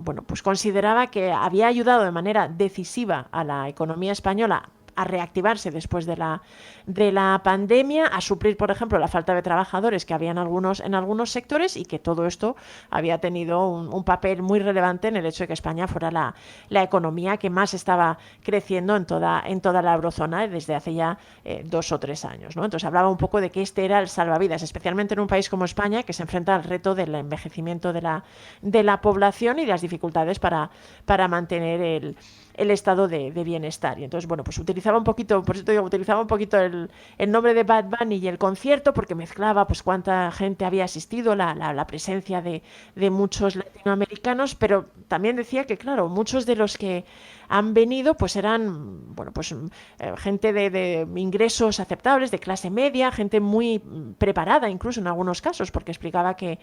consideraba que había ayudado de manera decisiva a la economía española a reactivarse después de la pandemia, a suplir, por ejemplo, la falta de trabajadores que había en algunos sectores, y que todo esto había tenido un papel muy relevante en el hecho de que España fuera la economía que más estaba creciendo en toda la eurozona desde hace ya 2 o 3 años, ¿no? Entonces hablaba un poco de que este era el salvavidas, especialmente en un país como España, que se enfrenta al reto del envejecimiento de la población y las dificultades para mantener el estado de bienestar. Y entonces, bueno, pues utilizaba un poquito el nombre de Bad Bunny y el concierto, porque mezclaba pues cuánta gente había asistido, la presencia de muchos latinoamericanos, pero también decía que, claro, muchos de los que han venido pues eran, bueno, pues gente de ingresos aceptables, de clase media, gente muy preparada incluso en algunos casos, porque explicaba que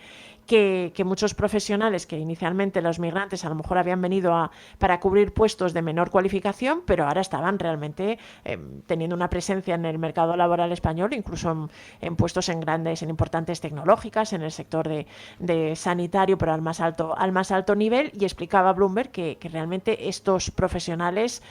muchos profesionales que inicialmente los migrantes a lo mejor habían venido para cubrir puestos de menor cualificación, pero ahora estaban realmente teniendo una presencia en el mercado laboral español, incluso en puestos en importantes tecnológicas, en el sector de sanitario, pero al más alto nivel. Y explicaba Bloomberg que realmente estos profesionales,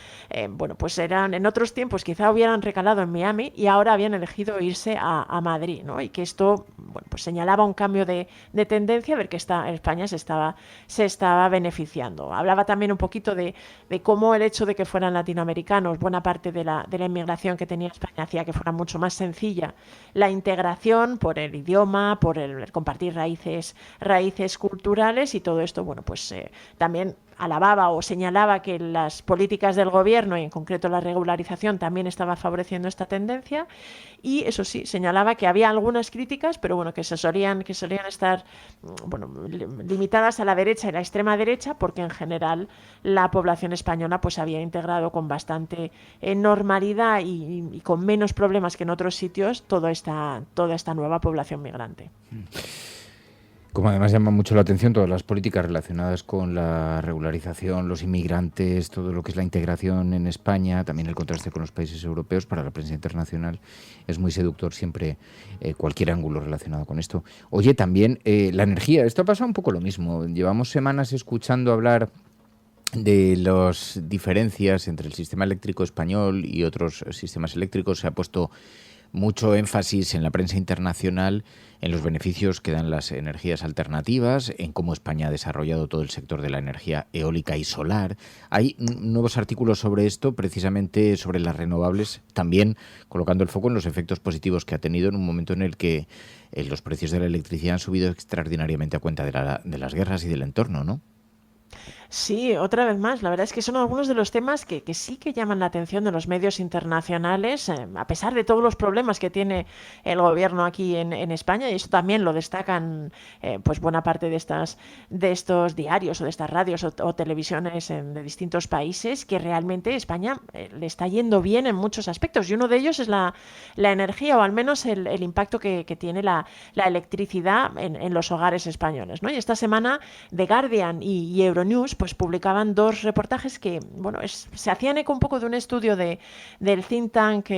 bueno, pues eran en otros tiempos quizá hubieran recalado en Miami y ahora habían elegido irse a Madrid, ¿no? Y que esto, bueno, pues señalaba un cambio de tendencia, ver que España se estaba beneficiando. Hablaba también un poquito de cómo el hecho de que fueran latinoamericanos, buena parte de la inmigración que tenía España hacía que fuera mucho más sencilla la integración por el idioma, por el compartir raíces culturales, y todo esto, bueno, pues también alababa o señalaba que las políticas del gobierno, y en concreto la regularización, también estaba favoreciendo esta tendencia. Y eso sí, señalaba que había algunas críticas, pero bueno, que solían estar, bueno, limitadas a la derecha y la extrema derecha, porque en general la población española pues había integrado con bastante normalidad y con menos problemas que en otros sitios toda esta nueva población migrante. Como además llama mucho la atención todas las políticas relacionadas con la regularización, los inmigrantes, todo lo que es la integración en España, también el contraste con los países europeos, para la prensa internacional es muy seductor siempre cualquier ángulo relacionado con esto. Oye, también la energía, esto ha pasado un poco lo mismo. Llevamos semanas escuchando hablar de las diferencias entre el sistema eléctrico español y otros sistemas eléctricos. Se ha puesto mucho énfasis en la prensa internacional en los beneficios que dan las energías alternativas, en cómo España ha desarrollado todo el sector de la energía eólica y solar. Hay nuevos artículos sobre esto, precisamente sobre las renovables, también colocando el foco en los efectos positivos que ha tenido en un momento en el que los precios de la electricidad han subido extraordinariamente a cuenta de las guerras y del entorno, ¿no? Sí, otra vez más, la verdad es que son algunos de los temas que sí que llaman la atención de los medios internacionales, a pesar de todos los problemas que tiene el gobierno aquí en España, y eso también lo destacan pues buena parte de estos diarios o de estas radios o televisiones de distintos países, que realmente España le está yendo bien en muchos aspectos, y uno de ellos es la energía, o al menos el impacto que tiene la electricidad en los hogares españoles, ¿no? Y esta semana The Guardian y Euronews pues publicaban 2 reportajes que, bueno, se hacían eco un poco de un estudio del think tank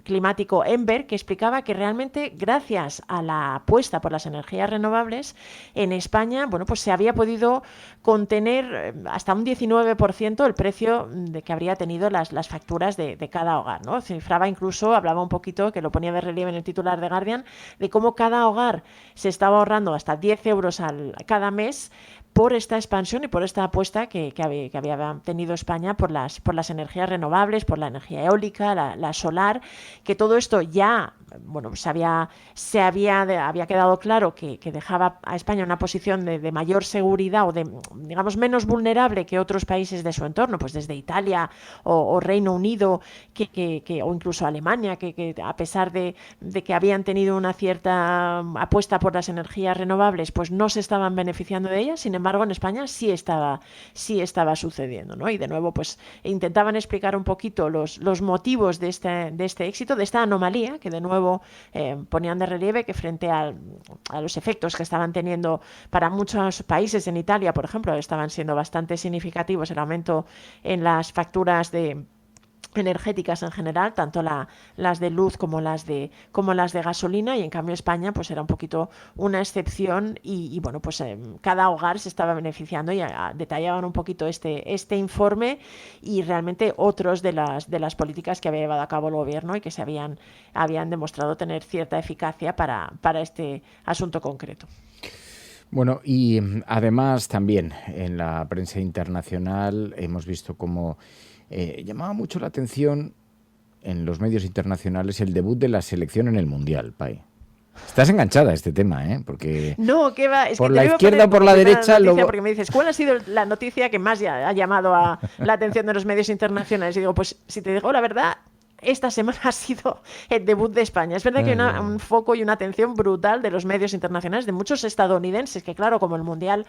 climático Ember, que explicaba que realmente gracias a la apuesta por las energías renovables en España, bueno, pues se había podido contener hasta un 19% el precio de que habría tenido las facturas de cada hogar, ¿no? Cifraba incluso, hablaba un poquito, que lo ponía de relieve en el titular de Guardian, de cómo cada hogar se estaba ahorrando hasta 10 euros cada mes por esta expansión y por esta apuesta que había tenido España por las energías renovables, por la energía eólica, la solar, que todo esto ya, bueno, había quedado claro que dejaba a España una posición de mayor seguridad, o de, digamos, menos vulnerable que otros países de su entorno, pues desde Italia o Reino Unido, o incluso Alemania, que a pesar de que habían tenido una cierta apuesta por las energías renovables, pues no se estaban beneficiando de ellas. Sin embargo, en España sí estaba sucediendo, ¿no? Y de nuevo, pues intentaban explicar un poquito los motivos de este éxito, de esta anomalía, que de nuevo ponían de relieve que frente a los efectos que estaban teniendo para muchos países, en Italia, por ejemplo, estaban siendo bastante significativos el aumento en las facturas de energéticas en general, tanto las de luz como las de gasolina, y en cambio España pues era un poquito una excepción y bueno, pues cada hogar se estaba beneficiando, y detallaban un poquito este informe y realmente otros de las políticas que había llevado a cabo el gobierno y que se habían demostrado tener cierta eficacia para este asunto concreto. Bueno, y además también en la prensa internacional hemos visto cómo llamaba mucho la atención en los medios internacionales el debut de la selección en el Mundial, Pai. Estás enganchada a este tema, ¿eh? Porque no, ¿qué va? Es por que la izquierda o por la derecha... Porque me dices, ¿cuál ha sido la noticia que más ha llamado a la atención de los medios internacionales? Y digo, pues si te digo la verdad... Esta semana ha sido el debut de España. Es verdad que hay un foco y una atención brutal de los medios internacionales, de muchos estadounidenses, que claro, como el Mundial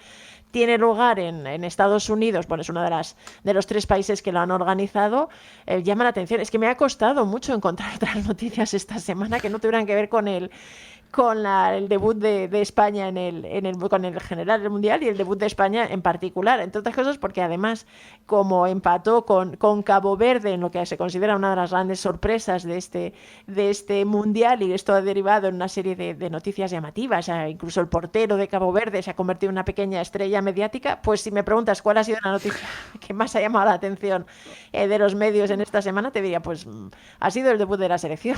tiene lugar en Estados Unidos, bueno, es uno de los 3 países que lo han organizado, llama la atención. Es que me ha costado mucho encontrar otras noticias esta semana que no tuvieran que ver con el debut de España con el general del Mundial y el debut de España en particular, entre otras cosas porque además como empató con Cabo Verde en lo que se considera una de las grandes sorpresas de este Mundial, y esto ha derivado en una serie de noticias llamativas, incluso el portero de Cabo Verde se ha convertido en una pequeña estrella mediática. Pues si me preguntas cuál ha sido la noticia que más ha llamado la atención de los medios en esta semana, te diría, pues ha sido el debut de la selección.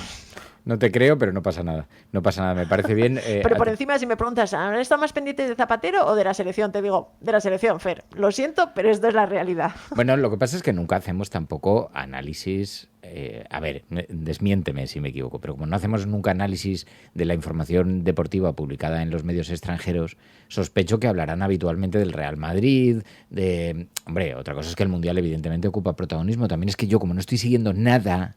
No te creo, pero no pasa nada. No pasa nada, me parece bien. Pero por encima, si me preguntas, ¿han estado más pendientes de Zapatero o de la selección? Te digo, de la selección, Fer. Lo siento, pero esto es la realidad. Bueno, lo que pasa es que nunca hacemos tampoco análisis... a ver, desmiénteme si me equivoco, pero como no hacemos nunca análisis de la información deportiva publicada en los medios extranjeros, sospecho que hablarán habitualmente del Real Madrid, Hombre, otra cosa es que el Mundial evidentemente ocupa protagonismo. También es que yo, como no estoy siguiendo nada,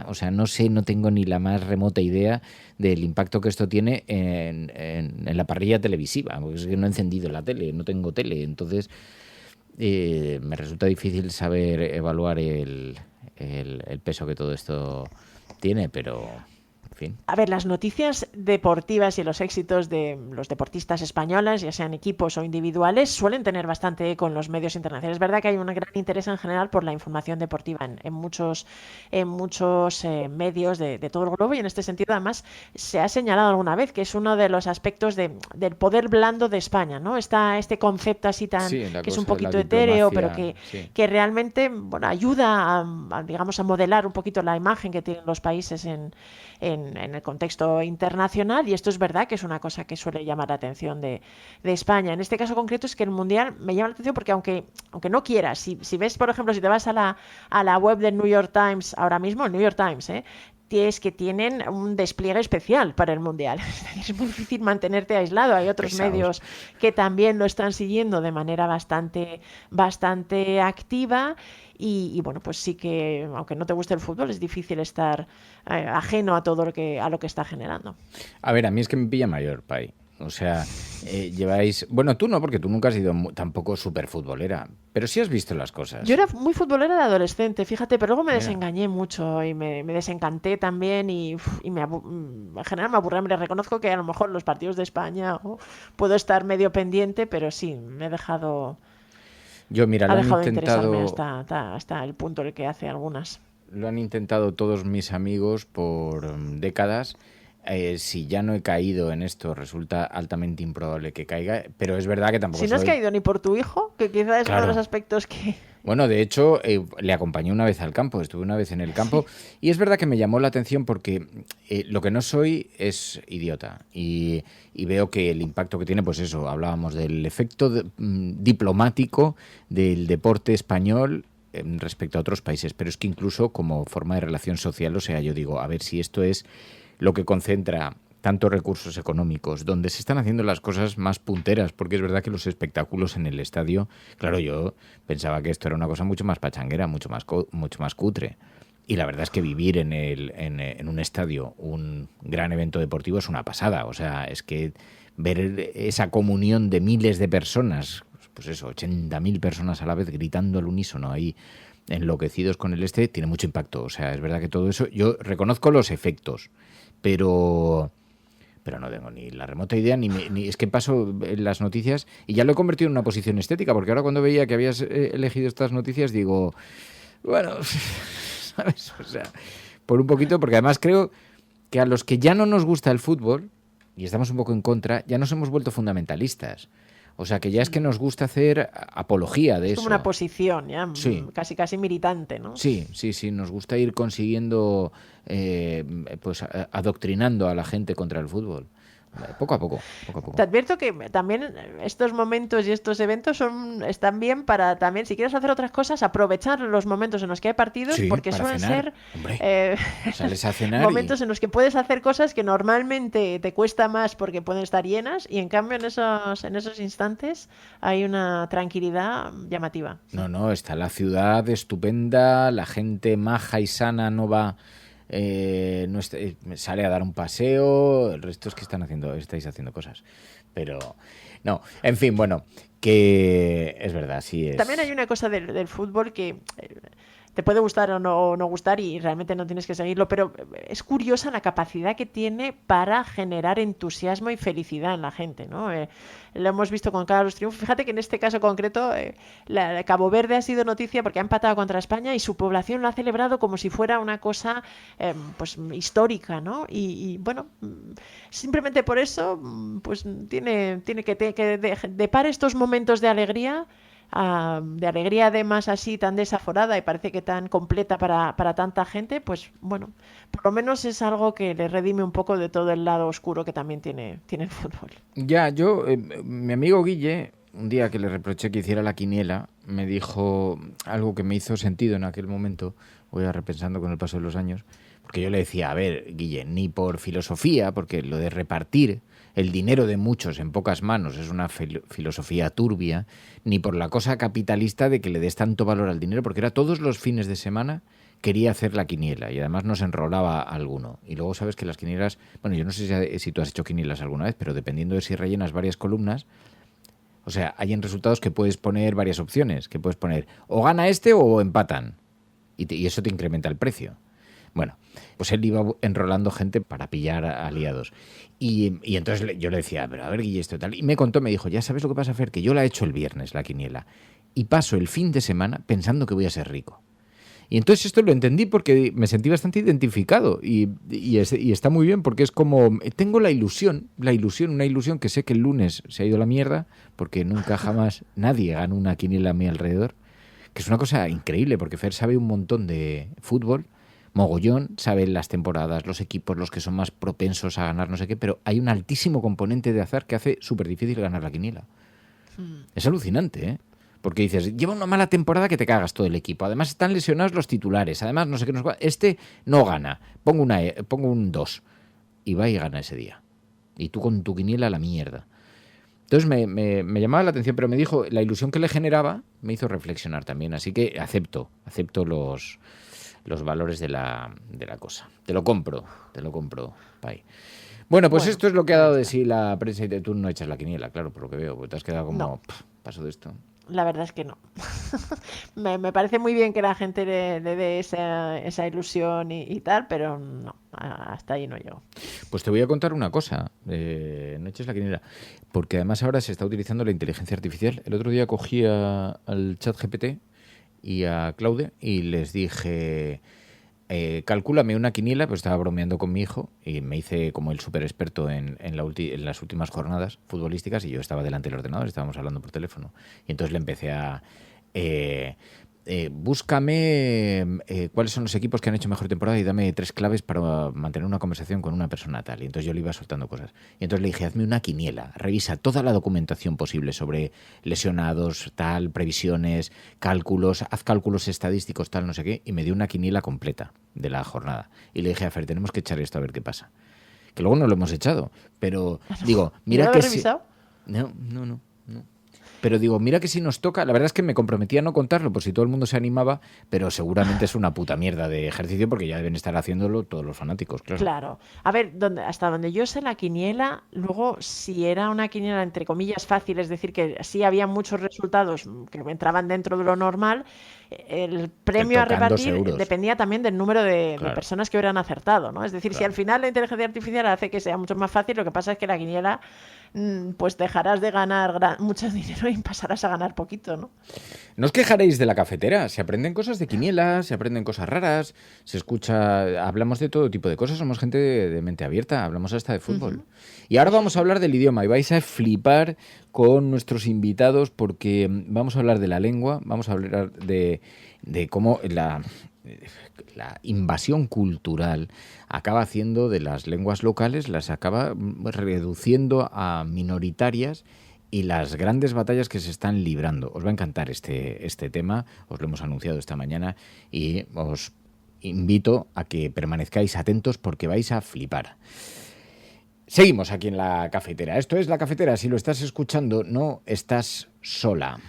o sea, no tengo ni la más remota idea del impacto que esto tiene en la parrilla televisiva, porque es que no he encendido la tele, no tengo tele, entonces me resulta difícil saber evaluar el peso que todo esto tiene, pero en fin. A ver, las noticias deportivas y los éxitos de los deportistas españoles, ya sean equipos o individuales, suelen tener bastante eco en los medios internacionales. Es verdad que hay un gran interés en general por la información deportiva en muchos medios de todo el globo, y en este sentido además se ha señalado alguna vez que es uno de los aspectos del poder blando de España, ¿no? Está este concepto así tan que es un poquito etéreo, pero que realmente ayuda a modelar un poquito la imagen que tienen los países en el contexto internacional, y esto es verdad que es una cosa que suele llamar la atención de España. En este caso concreto es que el Mundial me llama la atención porque aunque no quieras, si ves, por ejemplo, si te vas a la web del New York Times ahora mismo, el New York Times, es que tienen un despliegue especial para el Mundial. Es muy difícil mantenerte aislado. Hay otros medios que también lo están siguiendo de manera bastante activa. Y bueno, pues sí que, aunque no te guste el fútbol, es difícil estar ajeno a todo lo que está generando. A ver, a mí es que me pilla mayor, Pai. O sea, lleváis... Bueno, tú no, porque tú nunca has sido tampoco súper futbolera, pero sí has visto las cosas. Yo era muy futbolera de adolescente, fíjate, pero luego me desengañé mucho y me desencanté también en general me aburrí. Me reconozco que a lo mejor los partidos de España puedo estar medio pendiente, pero sí, me he dejado... Yo, mira, lo han intentado hasta el punto en el que hace algunas. Lo han intentado todos mis amigos por décadas. Si ya no he caído en esto, resulta altamente improbable que caiga, pero es verdad que tampoco Si no has caído ni por tu hijo, que quizás es uno de los aspectos que... Bueno, de hecho, le acompañé una vez al campo, estuve una vez en el campo, y es verdad que me llamó la atención porque lo que no soy es idiota, y veo que el impacto que tiene, pues eso, hablábamos del efecto diplomático del deporte español respecto a otros países, pero es que incluso como forma de relación social, o sea, yo digo, a ver si esto es lo que concentra tantos recursos económicos, donde se están haciendo las cosas más punteras, porque es verdad que los espectáculos en el estadio, claro, yo pensaba que esto era una cosa mucho más pachanguera, mucho más cutre, y la verdad es que vivir en un estadio un gran evento deportivo es una pasada, o sea, es que ver esa comunión de miles de personas, pues eso, 80.000 personas a la vez gritando al unísono ahí, enloquecidos con el tiene mucho impacto, o sea, es verdad que todo eso, yo reconozco los efectos, pero no tengo ni la remota idea, ni es que paso las noticias y ya lo he convertido en una posición estética, porque ahora cuando veía que habías elegido estas noticias digo, bueno, ¿sabes? O sea, por un poquito, porque además creo que a los que ya no nos gusta el fútbol, y estamos un poco en contra, ya nos hemos vuelto fundamentalistas. O sea, que ya es que nos gusta hacer apología de eso. Es como una posición, ya, sí. casi militante, ¿no? Sí, nos gusta ir consiguiendo, pues adoctrinando a la gente contra el fútbol. Poco a poco. Te advierto que también estos momentos y estos eventos están bien para también, si quieres hacer otras cosas, aprovechar los momentos en los que hay partidos, sí, porque suelen cenar. ser sales a cenar momentos en los que puedes hacer cosas que normalmente te cuesta más porque pueden estar llenas, y en cambio en esos instantes hay una tranquilidad llamativa. No, está la ciudad estupenda, la gente maja y sana no va... sale a dar un paseo, el resto es que estáis haciendo cosas, pero no, en fin, bueno, que es verdad, sí es. También hay una cosa del fútbol que te puede gustar o no gustar y realmente no tienes que seguirlo, pero es curiosa la capacidad que tiene para generar entusiasmo y felicidad en la gente, ¿no? Lo hemos visto con cada los triunfos. Fíjate que en este caso concreto Cabo Verde ha sido noticia porque ha empatado contra España y su población lo ha celebrado como si fuera una cosa pues histórica, ¿no? Y bueno, simplemente por eso pues tiene que depar estos momentos de alegría además así tan desaforada y parece que tan completa para tanta gente, pues bueno, por lo menos es algo que le redime un poco de todo el lado oscuro que también tiene el fútbol. Ya, mi amigo Guille, un día que le reproché que hiciera la quiniela, me dijo algo que me hizo sentido en aquel momento, voy a repensando con el paso de los años, porque yo le decía, a ver, Guille, ni por filosofía, porque lo de repartir el dinero de muchos en pocas manos es una filosofía turbia, ni por la cosa capitalista de que le des tanto valor al dinero, porque era todos los fines de semana quería hacer la quiniela y además nos enrolaba alguno. Y luego sabes que las quinielas, bueno, yo no sé si tú has hecho quinielas alguna vez, pero dependiendo de si rellenas varias columnas, o sea, hay en resultados que puedes poner varias opciones, que puedes poner o gana este o empatan, y eso te incrementa el precio. Bueno, pues él iba enrolando gente para pillar aliados. Y entonces yo le decía, pero a ver, Guille, esto tal. Y me dijo, ya sabes lo que pasa, Fer, que yo la he hecho el viernes, la quiniela. Y paso el fin de semana pensando que voy a ser rico. Y entonces esto lo entendí porque me sentí bastante identificado. Y está muy bien porque es como, tengo una ilusión que sé que el lunes se ha ido a la mierda, porque nunca jamás nadie ganó una quiniela a mi alrededor. Que es una cosa increíble, porque Fer sabe un montón de fútbol, mogollón, saben las temporadas, los equipos, los que son más propensos a ganar no sé qué, pero hay un altísimo componente de azar que hace súper difícil ganar la quiniela. Es alucinante, ¿eh? Porque dices, lleva una mala temporada que te cagas todo el equipo, además están lesionados los titulares, además no sé qué, este no gana, pongo un 2 y va y gana ese día. Y tú con tu quiniela a la mierda. Entonces me llamaba la atención, pero me dijo, la ilusión que le generaba me hizo reflexionar también, así que acepto los valores de la cosa. Te lo compro, Pai. Bueno, pues esto es lo que ha dado de sí la prensa y tú no echas la quiniela, claro, por lo que veo, porque te has quedado como, no. Paso de esto. La verdad es que no. me parece muy bien que la gente le dé esa ilusión y tal, pero no, hasta ahí no llego. Pues te voy a contar una cosa, no eches la quiniela, porque además ahora se está utilizando la inteligencia artificial. El otro día cogí al ChatGPT y a Claude y les dije, calcúlame una quiniela, pues estaba bromeando con mi hijo y me hice como el súper experto en las últimas jornadas futbolísticas y yo estaba delante del ordenador, estábamos hablando por teléfono y entonces le empecé a búscame cuáles son los equipos que han hecho mejor temporada y dame 3 claves para mantener una conversación con una persona tal. Y entonces yo le iba soltando cosas. Y entonces le dije, hazme una quiniela, revisa toda la documentación posible sobre lesionados, tal, previsiones, cálculos, haz cálculos estadísticos, tal, no sé qué, y me dio una quiniela completa de la jornada. Y le dije a Fer, tenemos que echar esto a ver qué pasa. Que luego no lo hemos echado, pero digo, mira ¿no que lo has revisado? No. Pero digo, mira que si nos toca, la verdad es que me comprometí a no contarlo por si todo el mundo se animaba, pero seguramente es una puta mierda de ejercicio porque ya deben estar haciéndolo todos los fanáticos, claro. Claro. A ver, hasta donde yo sé la quiniela, luego si era una quiniela entre comillas fácil, es decir, que sí había muchos resultados que entraban dentro de lo normal, el premio a repartir dependía también del número de personas que hubieran acertado, ¿no? Es decir, si al final la inteligencia artificial hace que sea mucho más fácil, lo que pasa es que la quiniela pues dejarás de ganar mucho dinero Bitcoin pasarás a ganar poquito, ¿no? No os quejaréis de la cafetera, se aprenden cosas de quinielas, se aprenden cosas raras, se escucha, hablamos de todo tipo de cosas, somos gente de mente abierta, hablamos hasta de fútbol. Y ahora vamos a hablar del idioma y vais a flipar con nuestros invitados porque vamos a hablar de la lengua, vamos a hablar de cómo la invasión cultural acaba haciendo de las lenguas locales, las acaba reduciendo a minoritarias y las grandes batallas que se están librando. Os va a encantar este tema, os lo hemos anunciado esta mañana y os invito a que permanezcáis atentos porque vais a flipar. Seguimos aquí en La Cafetera. Esto es La Cafetera. Si lo estás escuchando, no estás sola.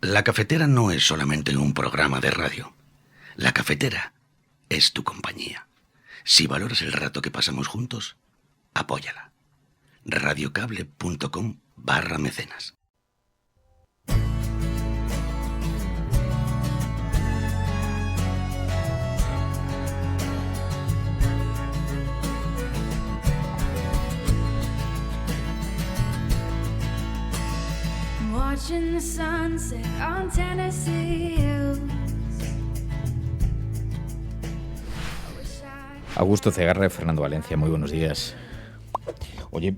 La Cafetera no es solamente un programa de radio. La Cafetera es tu compañía. Si valoras el rato que pasamos juntos, apóyala. radiocable.com/mecenas. Watching the sunset on Tennessee Hills. Augusto Cegarra, Fernando Valencia, muy buenos días. Oye,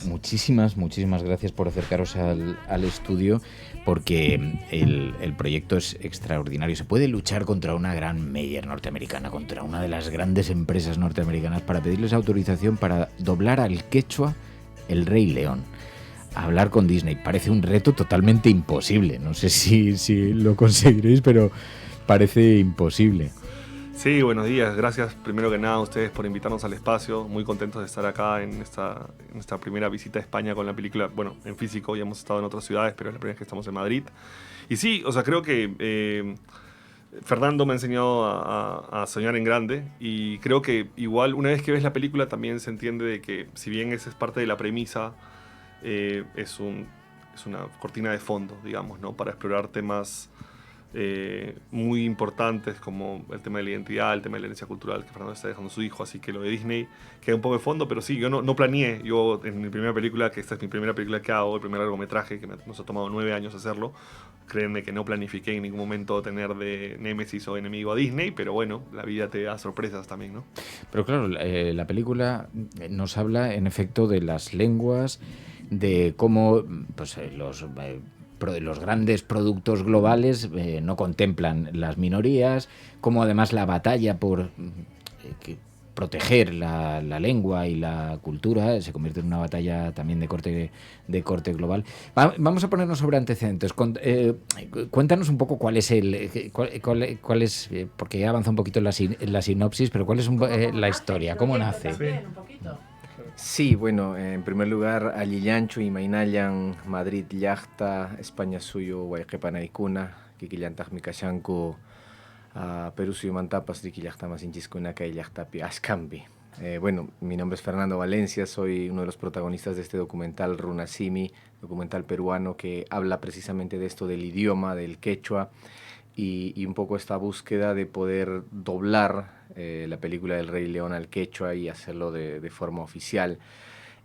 muchísimas gracias por acercaros al estudio porque el proyecto es extraordinario. Se puede luchar contra una gran Meyer norteamericana, contra una de las grandes empresas norteamericanas para pedirles autorización para doblar al quechua El Rey León. Hablar con Disney parece un reto totalmente imposible. No sé si lo conseguiréis, pero parece imposible. Sí, buenos días. Gracias primero que nada a ustedes por invitarnos al espacio. Muy contentos de estar acá en esta primera visita a España con la película. Bueno, en físico ya hemos estado en otras ciudades, pero es la primera vez que estamos en Madrid. Y sí, o sea, creo que Fernando me ha enseñado a soñar en grande y creo que igual una vez que ves la película también se entiende de que si bien esa es parte de la premisa, es una cortina de fondo, digamos, ¿no? Para explorar temas muy importantes como el tema de la identidad, el tema de la herencia cultural que Fernando está dejando a su hijo, así que lo de Disney queda un poco de fondo, pero sí, yo no planeé, yo en mi primera película, que esta es mi primera película que hago, el primer largometraje, que nos ha tomado 9 años hacerlo, créanme que no planifiqué en ningún momento tener de némesis o enemigo a Disney, pero bueno, la vida te da sorpresas también, ¿no? Pero claro, la película nos habla en efecto de las lenguas, de cómo pues, los grandes productos globales no contemplan las minorías, como además la batalla por proteger la lengua y la cultura se convierte en una batalla también de corte global. Vamos a ponernos sobre antecedentes. Cuéntanos un poco cuál es porque ya avanza un poquito en la sinopsis, pero cuál es la historia, cómo nace. Sí, bueno, en primer lugar, Allillanchu y Mainayan, Madrid, Llachta, España suyo, Guayquepanaicuna, Kikillantaj Mikashanku, Perú suyo Mantapas, Rikillachta Masinchiskuna, Llachtapi, Ascambi. Bueno, mi nombre es Fernando Valencia, soy uno de los protagonistas de este documental Runasimi, documental peruano que habla precisamente de esto del idioma, del quechua, y un poco esta búsqueda de poder doblar la película del Rey León al quechua y hacerlo de forma oficial.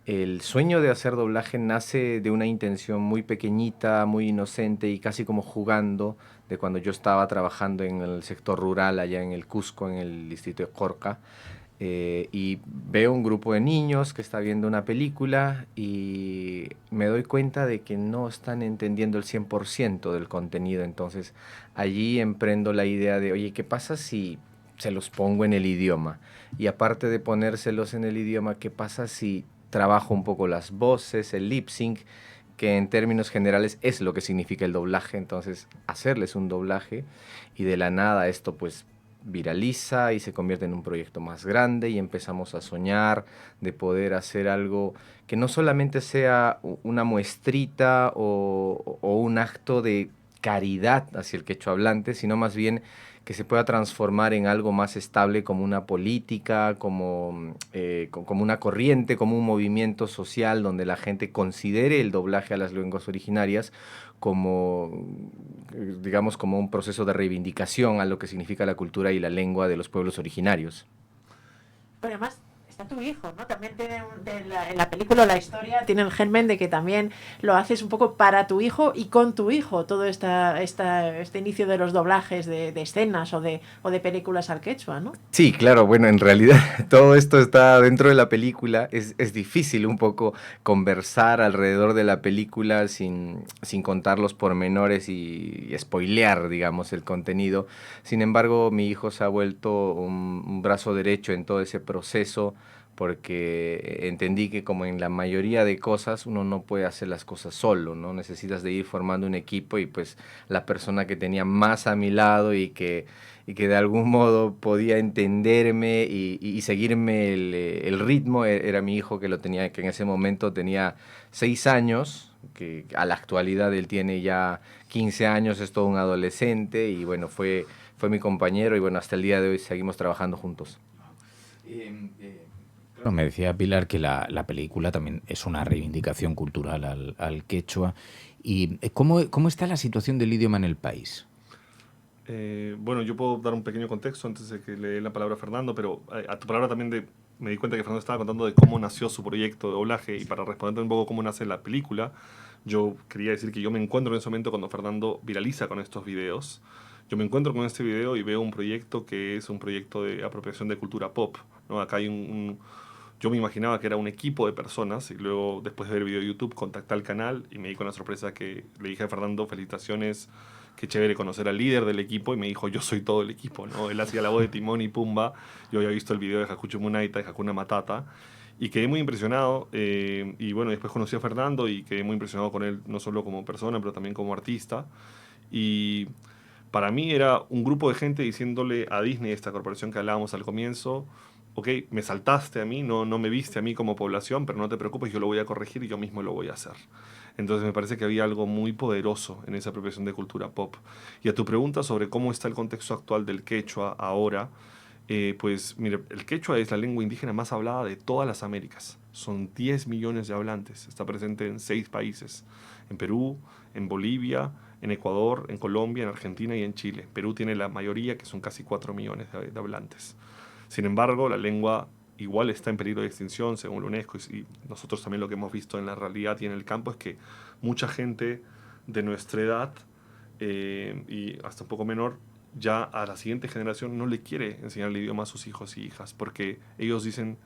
El sueño de hacer doblaje nace de una intención muy pequeñita, muy inocente y casi como jugando de cuando yo estaba trabajando en el sector rural allá en el Cusco, en el distrito de Corca. Y veo un grupo de niños que está viendo una película y me doy cuenta de que no están entendiendo el 100% del contenido. Entonces allí emprendo la idea de, oye, ¿qué pasa si se los pongo en el idioma? Y aparte de ponérselos en el idioma, ¿qué pasa si trabajo un poco las voces, el lip sync, que en términos generales es lo que significa el doblaje? Entonces hacerles un doblaje y de la nada esto pues viraliza y se convierte en un proyecto más grande y empezamos a soñar de poder hacer algo que no solamente sea una muestrita o un acto de caridad hacia el quechua hablante, sino más bien que se pueda transformar en algo más estable como una política, como una corriente, como un movimiento social donde la gente considere el doblaje a las lenguas originarias como, digamos, como un proceso de reivindicación a lo que significa la cultura y la lengua de los pueblos originarios. Pero además, a tu hijo, ¿no? También tiene en la película, la historia, tiene el germen de que también lo haces un poco para tu hijo y con tu hijo, todo este inicio de los doblajes de escenas o de películas al quechua, ¿no? Sí, claro, bueno, en realidad todo esto está dentro de la película. Es difícil un poco conversar alrededor de la película sin contar los pormenores y spoilear, digamos, el contenido. Sin embargo, mi hijo se ha vuelto un brazo derecho en todo ese proceso, porque entendí que, como en la mayoría de cosas, uno no puede hacer las cosas solo, ¿no? Necesitas de ir formando un equipo, y pues la persona que tenía más a mi lado y que de algún modo podía entenderme y seguirme el ritmo era mi hijo, que en ese momento tenía 6 años, que a la actualidad él tiene ya 15 años, es todo un adolescente, y bueno, fue mi compañero, y bueno, hasta el día de hoy seguimos trabajando juntos. Bueno, me decía Pilar que la película también es una reivindicación cultural al quechua. ¿Y cómo está la situación del idioma en el país? Bueno, yo puedo dar un pequeño contexto antes de que le dé la palabra a Fernando, pero a tu palabra también me di cuenta que Fernando estaba contando de cómo nació su proyecto de doblaje, y para responder un poco cómo nace la película, yo quería decir que yo me encuentro en ese momento cuando Fernando viraliza con estos videos. Yo me encuentro con este video y veo un proyecto que es un proyecto de apropiación de cultura pop, ¿no? Acá hay yo me imaginaba que era un equipo de personas, y luego, después de ver el video de YouTube, contacté al canal y me di con la sorpresa que le dije a Fernando: felicitaciones, qué chévere conocer al líder del equipo, y me dijo: yo soy todo el equipo, ¿no? Él hacía la voz de Timón y Pumba, yo había visto el video de Hakucho Munaita y Hakuna Matata, y quedé muy impresionado, y bueno, después conocí a Fernando y quedé muy impresionado con él, no solo como persona, pero también como artista, y para mí era un grupo de gente diciéndole a Disney, esta corporación que hablábamos al comienzo: ok, me saltaste a mí, no me viste a mí como población, pero no te preocupes, yo lo voy a corregir y yo mismo lo voy a hacer. Entonces me parece que había algo muy poderoso en esa apropiación de cultura pop. Y a tu pregunta sobre cómo está el contexto actual del quechua ahora, pues mire, el quechua es la lengua indígena más hablada de todas las Américas. Son 10 millones de hablantes, está presente en 6 países: en Perú, en Bolivia, en Ecuador, en Colombia, en Argentina y en Chile. Perú tiene la mayoría, que son casi 4 millones de hablantes. Sin embargo, la lengua igual está en peligro de extinción, según la UNESCO, y nosotros también lo que hemos visto en la realidad y en el campo es que mucha gente de nuestra edad, y hasta un poco menor, ya a la siguiente generación no le quiere enseñar el idioma a sus hijos y hijas, porque ellos dicen: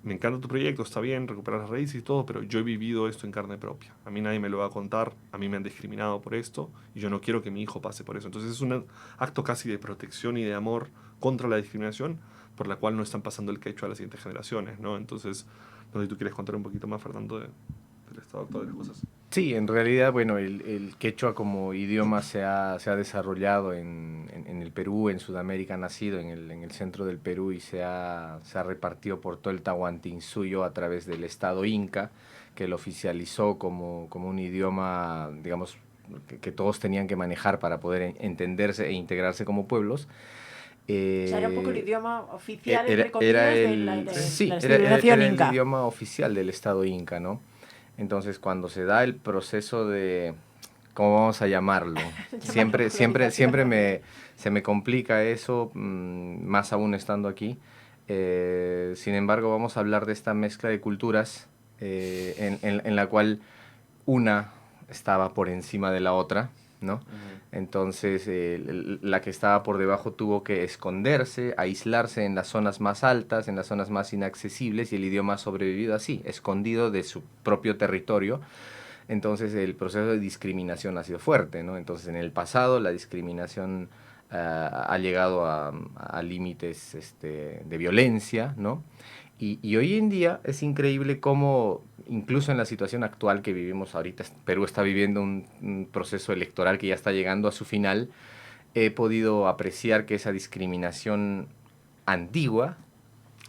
me encanta tu proyecto, está bien, recuperar las raíces y todo, pero yo he vivido esto en carne propia. A mí nadie me lo va a contar, a mí me han discriminado por esto, y yo no quiero que mi hijo pase por eso. Entonces es un acto casi de protección y de amor contra la discriminación, por la cual no están pasando el quechua a las siguientes generaciones, ¿no? Entonces, no sé si tú quieres contar un poquito más, Fernando, del estado actual de las cosas. Sí, en realidad, bueno, el quechua como idioma se ha desarrollado en el Perú, en Sudamérica ha nacido en el centro del Perú, y se ha repartido por todo el Tahuantinsuyo a través del Estado Inca, que lo oficializó como un idioma, digamos, que todos tenían que manejar para poder entenderse e integrarse como pueblos. O sea, era un poco el idioma oficial, entre comillas, era de el Inca. idioma oficial del Estado Inca, ¿no? Entonces, cuando se da el proceso de, ¿cómo vamos a llamarlo? siempre se me complica eso, más aún estando aquí. Sin embargo, vamos a hablar de esta mezcla de culturas, en la cual una estaba por encima de la otra, ¿no? Entonces, la que estaba por debajo tuvo que esconderse, aislarse en las zonas más altas, en las zonas más inaccesibles, y el idioma ha sobrevivido así, escondido de su propio territorio. Entonces, el proceso de discriminación ha sido fuerte, ¿no? Entonces, en el pasado, la discriminación ha llegado a límites de violencia, ¿no? Y hoy en día es increíble cómo, incluso en la situación actual que vivimos ahorita, Perú está viviendo un proceso electoral que ya está llegando a su final, he podido apreciar que esa discriminación antigua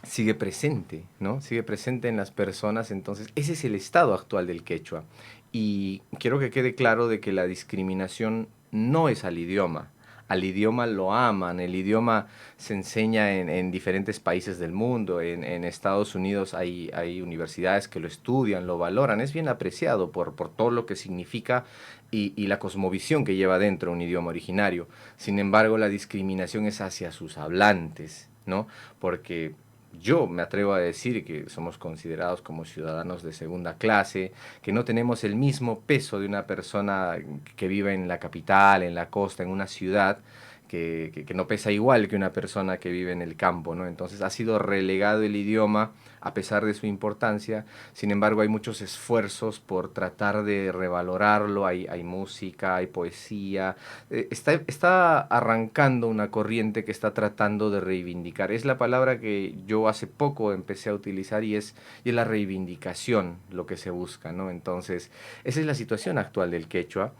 sigue presente, ¿no? Sigue presente en las personas. Entonces, ese es el estado actual del quechua. Y quiero que quede claro de que la discriminación no es al idioma. Al idioma lo aman, el idioma se enseña en diferentes países del mundo. En Estados Unidos hay universidades que lo estudian, lo valoran, es bien apreciado por todo lo que significa y la cosmovisión que lleva dentro un idioma originario. Sin embargo, la discriminación es hacia sus hablantes, ¿no? Porque yo me atrevo a decir que somos considerados como ciudadanos de segunda clase, que no tenemos el mismo peso de una persona que vive en la capital, en la costa, en una ciudad, que no pesa igual que una persona que vive en el campo, ¿no? Entonces ha sido relegado el idioma a pesar de su importancia. Sin embargo, hay muchos esfuerzos por tratar de revalorarlo. Hay música, hay poesía. Está arrancando una corriente que está tratando de reivindicar. Es la palabra que yo hace poco empecé a utilizar y es la reivindicación lo que se busca, ¿no? Entonces, esa es la situación actual del quechua.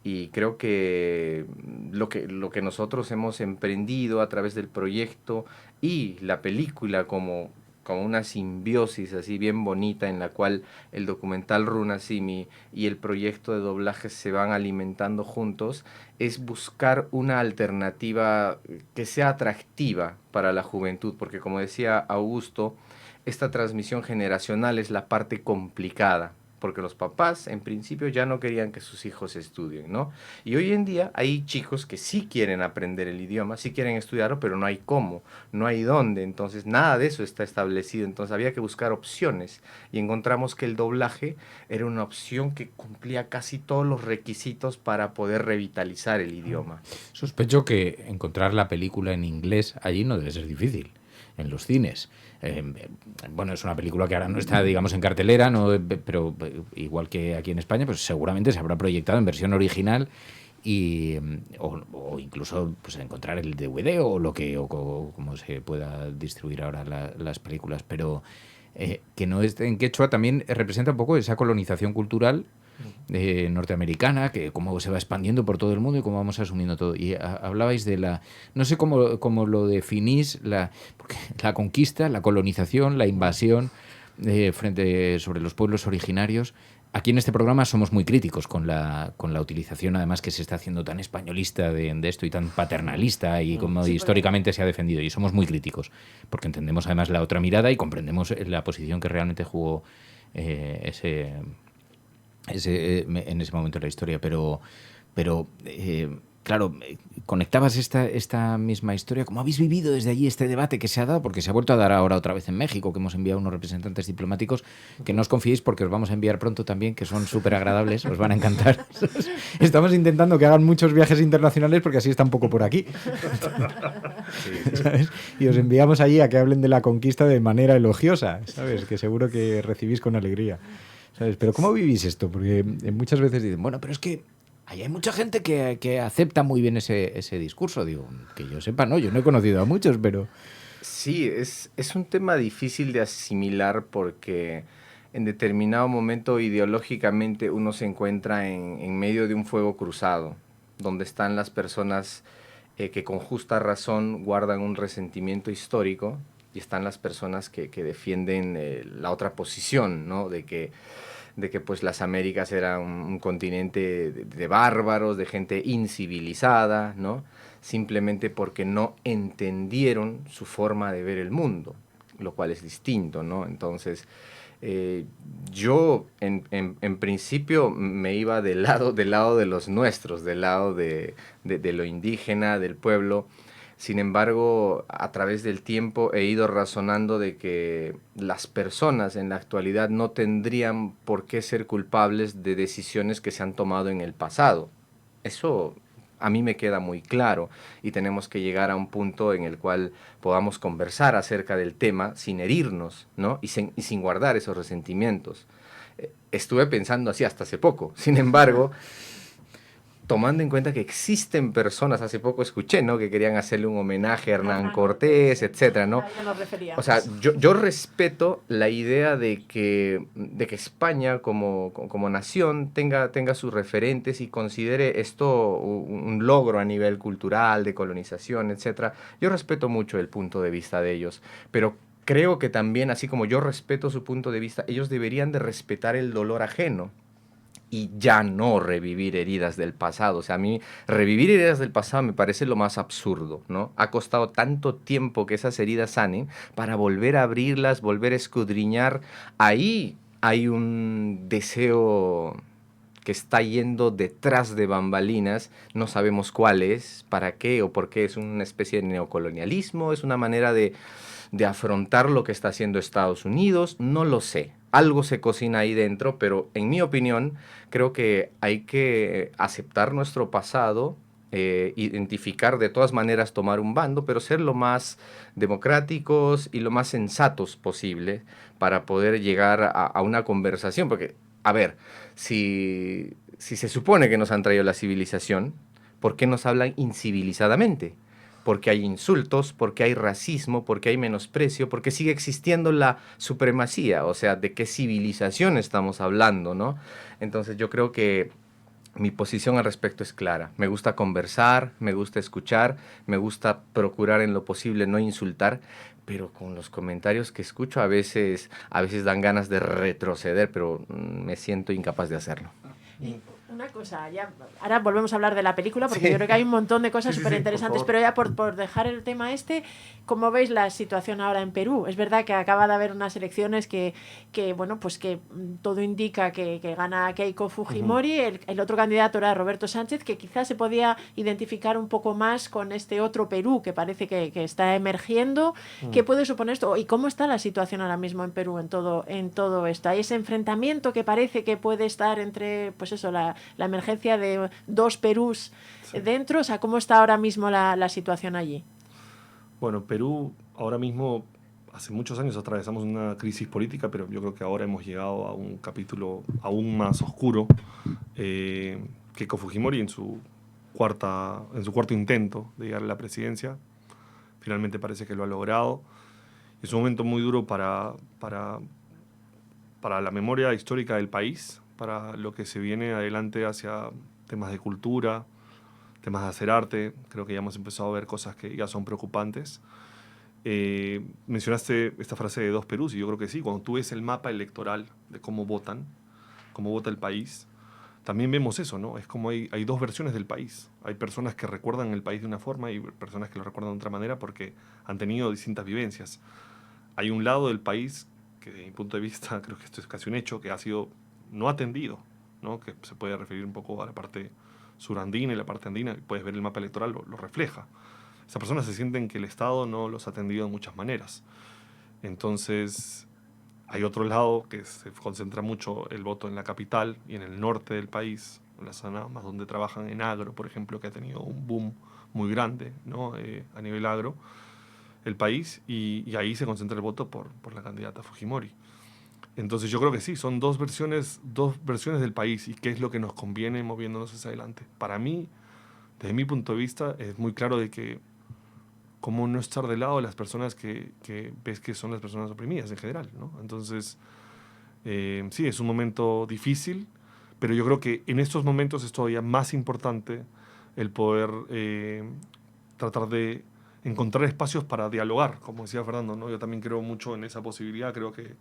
Y creo que lo que nosotros hemos emprendido a través del proyecto y la película como una simbiosis así bien bonita en la cual el documental Runasimi y el proyecto de doblaje se van alimentando juntos, es buscar una alternativa que sea atractiva para la juventud, porque como decía Augusto, esta transmisión generacional es la parte complicada, porque los papás en principio ya no querían que sus hijos estudien, ¿no? Y hoy en día hay chicos que sí quieren aprender el idioma, sí quieren estudiarlo, pero no hay cómo, no hay dónde, entonces nada de eso está establecido, entonces había que buscar opciones y encontramos que el doblaje era una opción que cumplía casi todos los requisitos para poder revitalizar el idioma. Sospecho que encontrar la película en inglés allí no debe ser difícil, en los cines. Bueno, es una película que ahora no está, digamos, en cartelera, ¿no? Pero igual que aquí en España, pues seguramente se habrá proyectado en versión original o incluso pues encontrar el DVD o como se pueda distribuir ahora las películas, pero que no esté en quechua también representa un poco esa colonización cultural norteamericana, que cómo se va expandiendo por todo el mundo y cómo vamos asumiendo todo. Y hablabais de no sé cómo lo definís, porque la conquista, la colonización, la invasión sobre los pueblos originarios. Aquí en este programa somos muy críticos con la utilización, además, que se está haciendo tan españolista de esto y tan paternalista y como históricamente se ha defendido. Y somos muy críticos, porque entendemos además la otra mirada y comprendemos la posición que realmente jugó en ese momento de la historia, pero claro, conectabas esta misma historia. ¿Cómo habéis vivido desde allí este debate que se ha dado? Porque se ha vuelto a dar ahora otra vez en México, que hemos enviado unos representantes diplomáticos que no os confiéis porque os vamos a enviar pronto también, que son súper agradables, os van a encantar. Estamos intentando que hagan muchos viajes internacionales porque así están un poco por aquí. ¿Sabes? Y os enviamos allí a que hablen de la conquista de manera elogiosa, ¿sabes? Que seguro que recibís con alegría. ¿Sabes? Pero ¿cómo vivís esto? Porque muchas veces dicen, bueno, pero es que ahí hay mucha gente que acepta muy bien ese discurso. Digo, que yo sepa, no, yo no he conocido a muchos, pero... Sí, es un tema difícil de asimilar porque en determinado momento ideológicamente uno se encuentra en medio de un fuego cruzado, donde están las personas que con justa razón guardan un resentimiento histórico y están las personas que defienden la otra posición, ¿no? De que pues las Américas eran un continente de bárbaros, de gente incivilizada, ¿no? Simplemente porque no entendieron su forma de ver el mundo, lo cual es distinto, ¿no? Entonces, yo en principio me iba del lado de los nuestros, del lado de lo indígena, del pueblo. Sin embargo, a través del tiempo he ido razonando de que las personas en la actualidad no tendrían por qué ser culpables de decisiones que se han tomado en el pasado. Eso a mí me queda muy claro y tenemos que llegar a un punto en el cual podamos conversar acerca del tema sin herirnos, ¿no? y sin guardar esos resentimientos. Estuve pensando así hasta hace poco. Sin embargo, tomando en cuenta que existen personas, hace poco escuché, ¿no?, que querían hacerle un homenaje a Hernán Cortés, etcétera, ¿no? O sea, yo respeto la idea de que España como nación tenga sus referentes y considere esto un logro a nivel cultural, de colonización, etcétera. Yo respeto mucho el punto de vista de ellos, pero creo que también, así como yo respeto su punto de vista, ellos deberían de respetar el dolor ajeno y ya no revivir heridas del pasado. O sea, a mí revivir heridas del pasado me parece lo más absurdo, ¿no? Ha costado tanto tiempo que esas heridas sanen para volver a abrirlas, volver a escudriñar. Ahí hay un deseo que está yendo detrás de bambalinas, no sabemos cuál es, para qué o por qué. Es una especie de neocolonialismo, es una manera de de afrontar lo que está haciendo Estados Unidos, no lo sé. Algo se cocina ahí dentro, pero en mi opinión creo que hay que aceptar nuestro pasado, identificar, de todas maneras tomar un bando, pero ser lo más democráticos y lo más sensatos posible para poder llegar a una conversación. Porque, a ver, si se supone que nos han traído la civilización, ¿por qué nos hablan incivilizadamente? Porque hay insultos, porque hay racismo, porque hay menosprecio, porque sigue existiendo la supremacía. O sea, ¿de qué civilización estamos hablando, no? Entonces yo creo que mi posición al respecto es clara. Me gusta conversar, me gusta escuchar, me gusta procurar en lo posible no insultar, pero con los comentarios que escucho a veces dan ganas de retroceder, pero me siento incapaz de hacerlo. Una cosa, ya ahora volvemos a hablar de la película porque yo creo que hay un montón de cosas súper interesantes, pero ya por dejar el tema ¿cómo veis la situación ahora en Perú? Es verdad que acaba de haber unas elecciones que bueno, pues que todo indica que gana Keiko Fujimori, el otro candidato era Roberto Sánchez, que quizás se podía identificar un poco más con este otro Perú que parece que está emergiendo. ¿Qué puede suponer esto? ¿Y cómo está la situación ahora mismo en Perú en todo esto? ¿Hay ese enfrentamiento que parece que puede estar entre, pues eso, la emergencia de dos Perús dentro? O sea, ¿cómo está ahora mismo la situación allí? Bueno, Perú ahora mismo, hace muchos años atravesamos una crisis política, pero yo creo que ahora hemos llegado a un capítulo aún más oscuro. Keiko Fujimori en su cuarto intento de llegar a la presidencia, finalmente parece que lo ha logrado. Es un momento muy duro para la memoria histórica del país, para lo que se viene adelante hacia temas de cultura, temas de hacer arte. Creo que ya hemos empezado a ver cosas que ya son preocupantes. Mencionaste esta frase de dos Perús, y yo creo que sí, cuando tú ves el mapa electoral de cómo vota el país, también vemos eso, ¿no? Es como hay dos versiones del país. Hay personas que recuerdan el país de una forma y personas que lo recuerdan de otra manera porque han tenido distintas vivencias. Hay un lado del país que, desde mi punto de vista, creo que esto es casi un hecho, que ha sido no atendido, ¿no? Que se puede referir un poco a la parte surandina y la parte andina, puedes ver el mapa electoral, lo refleja. Esas personas se sienten que el Estado no los ha atendido de muchas maneras. Entonces, hay otro lado que se concentra mucho el voto en la capital y en el norte del país, en la zona más donde trabajan en agro, por ejemplo, que ha tenido un boom muy grande, ¿no? A nivel agro, el país, y ahí se concentra el voto por la candidata Fujimori. Entonces yo creo que sí, son dos versiones del país y qué es lo que nos conviene moviéndonos hacia adelante. Para mí, desde mi punto de vista, es muy claro de que cómo no estar del lado de las personas que ves que son las personas oprimidas en general, ¿no? Entonces, sí, es un momento difícil, pero yo creo que en estos momentos es todavía más importante el poder tratar de encontrar espacios para dialogar, como decía Fernando, ¿no? Yo también creo mucho en esa posibilidad, creo que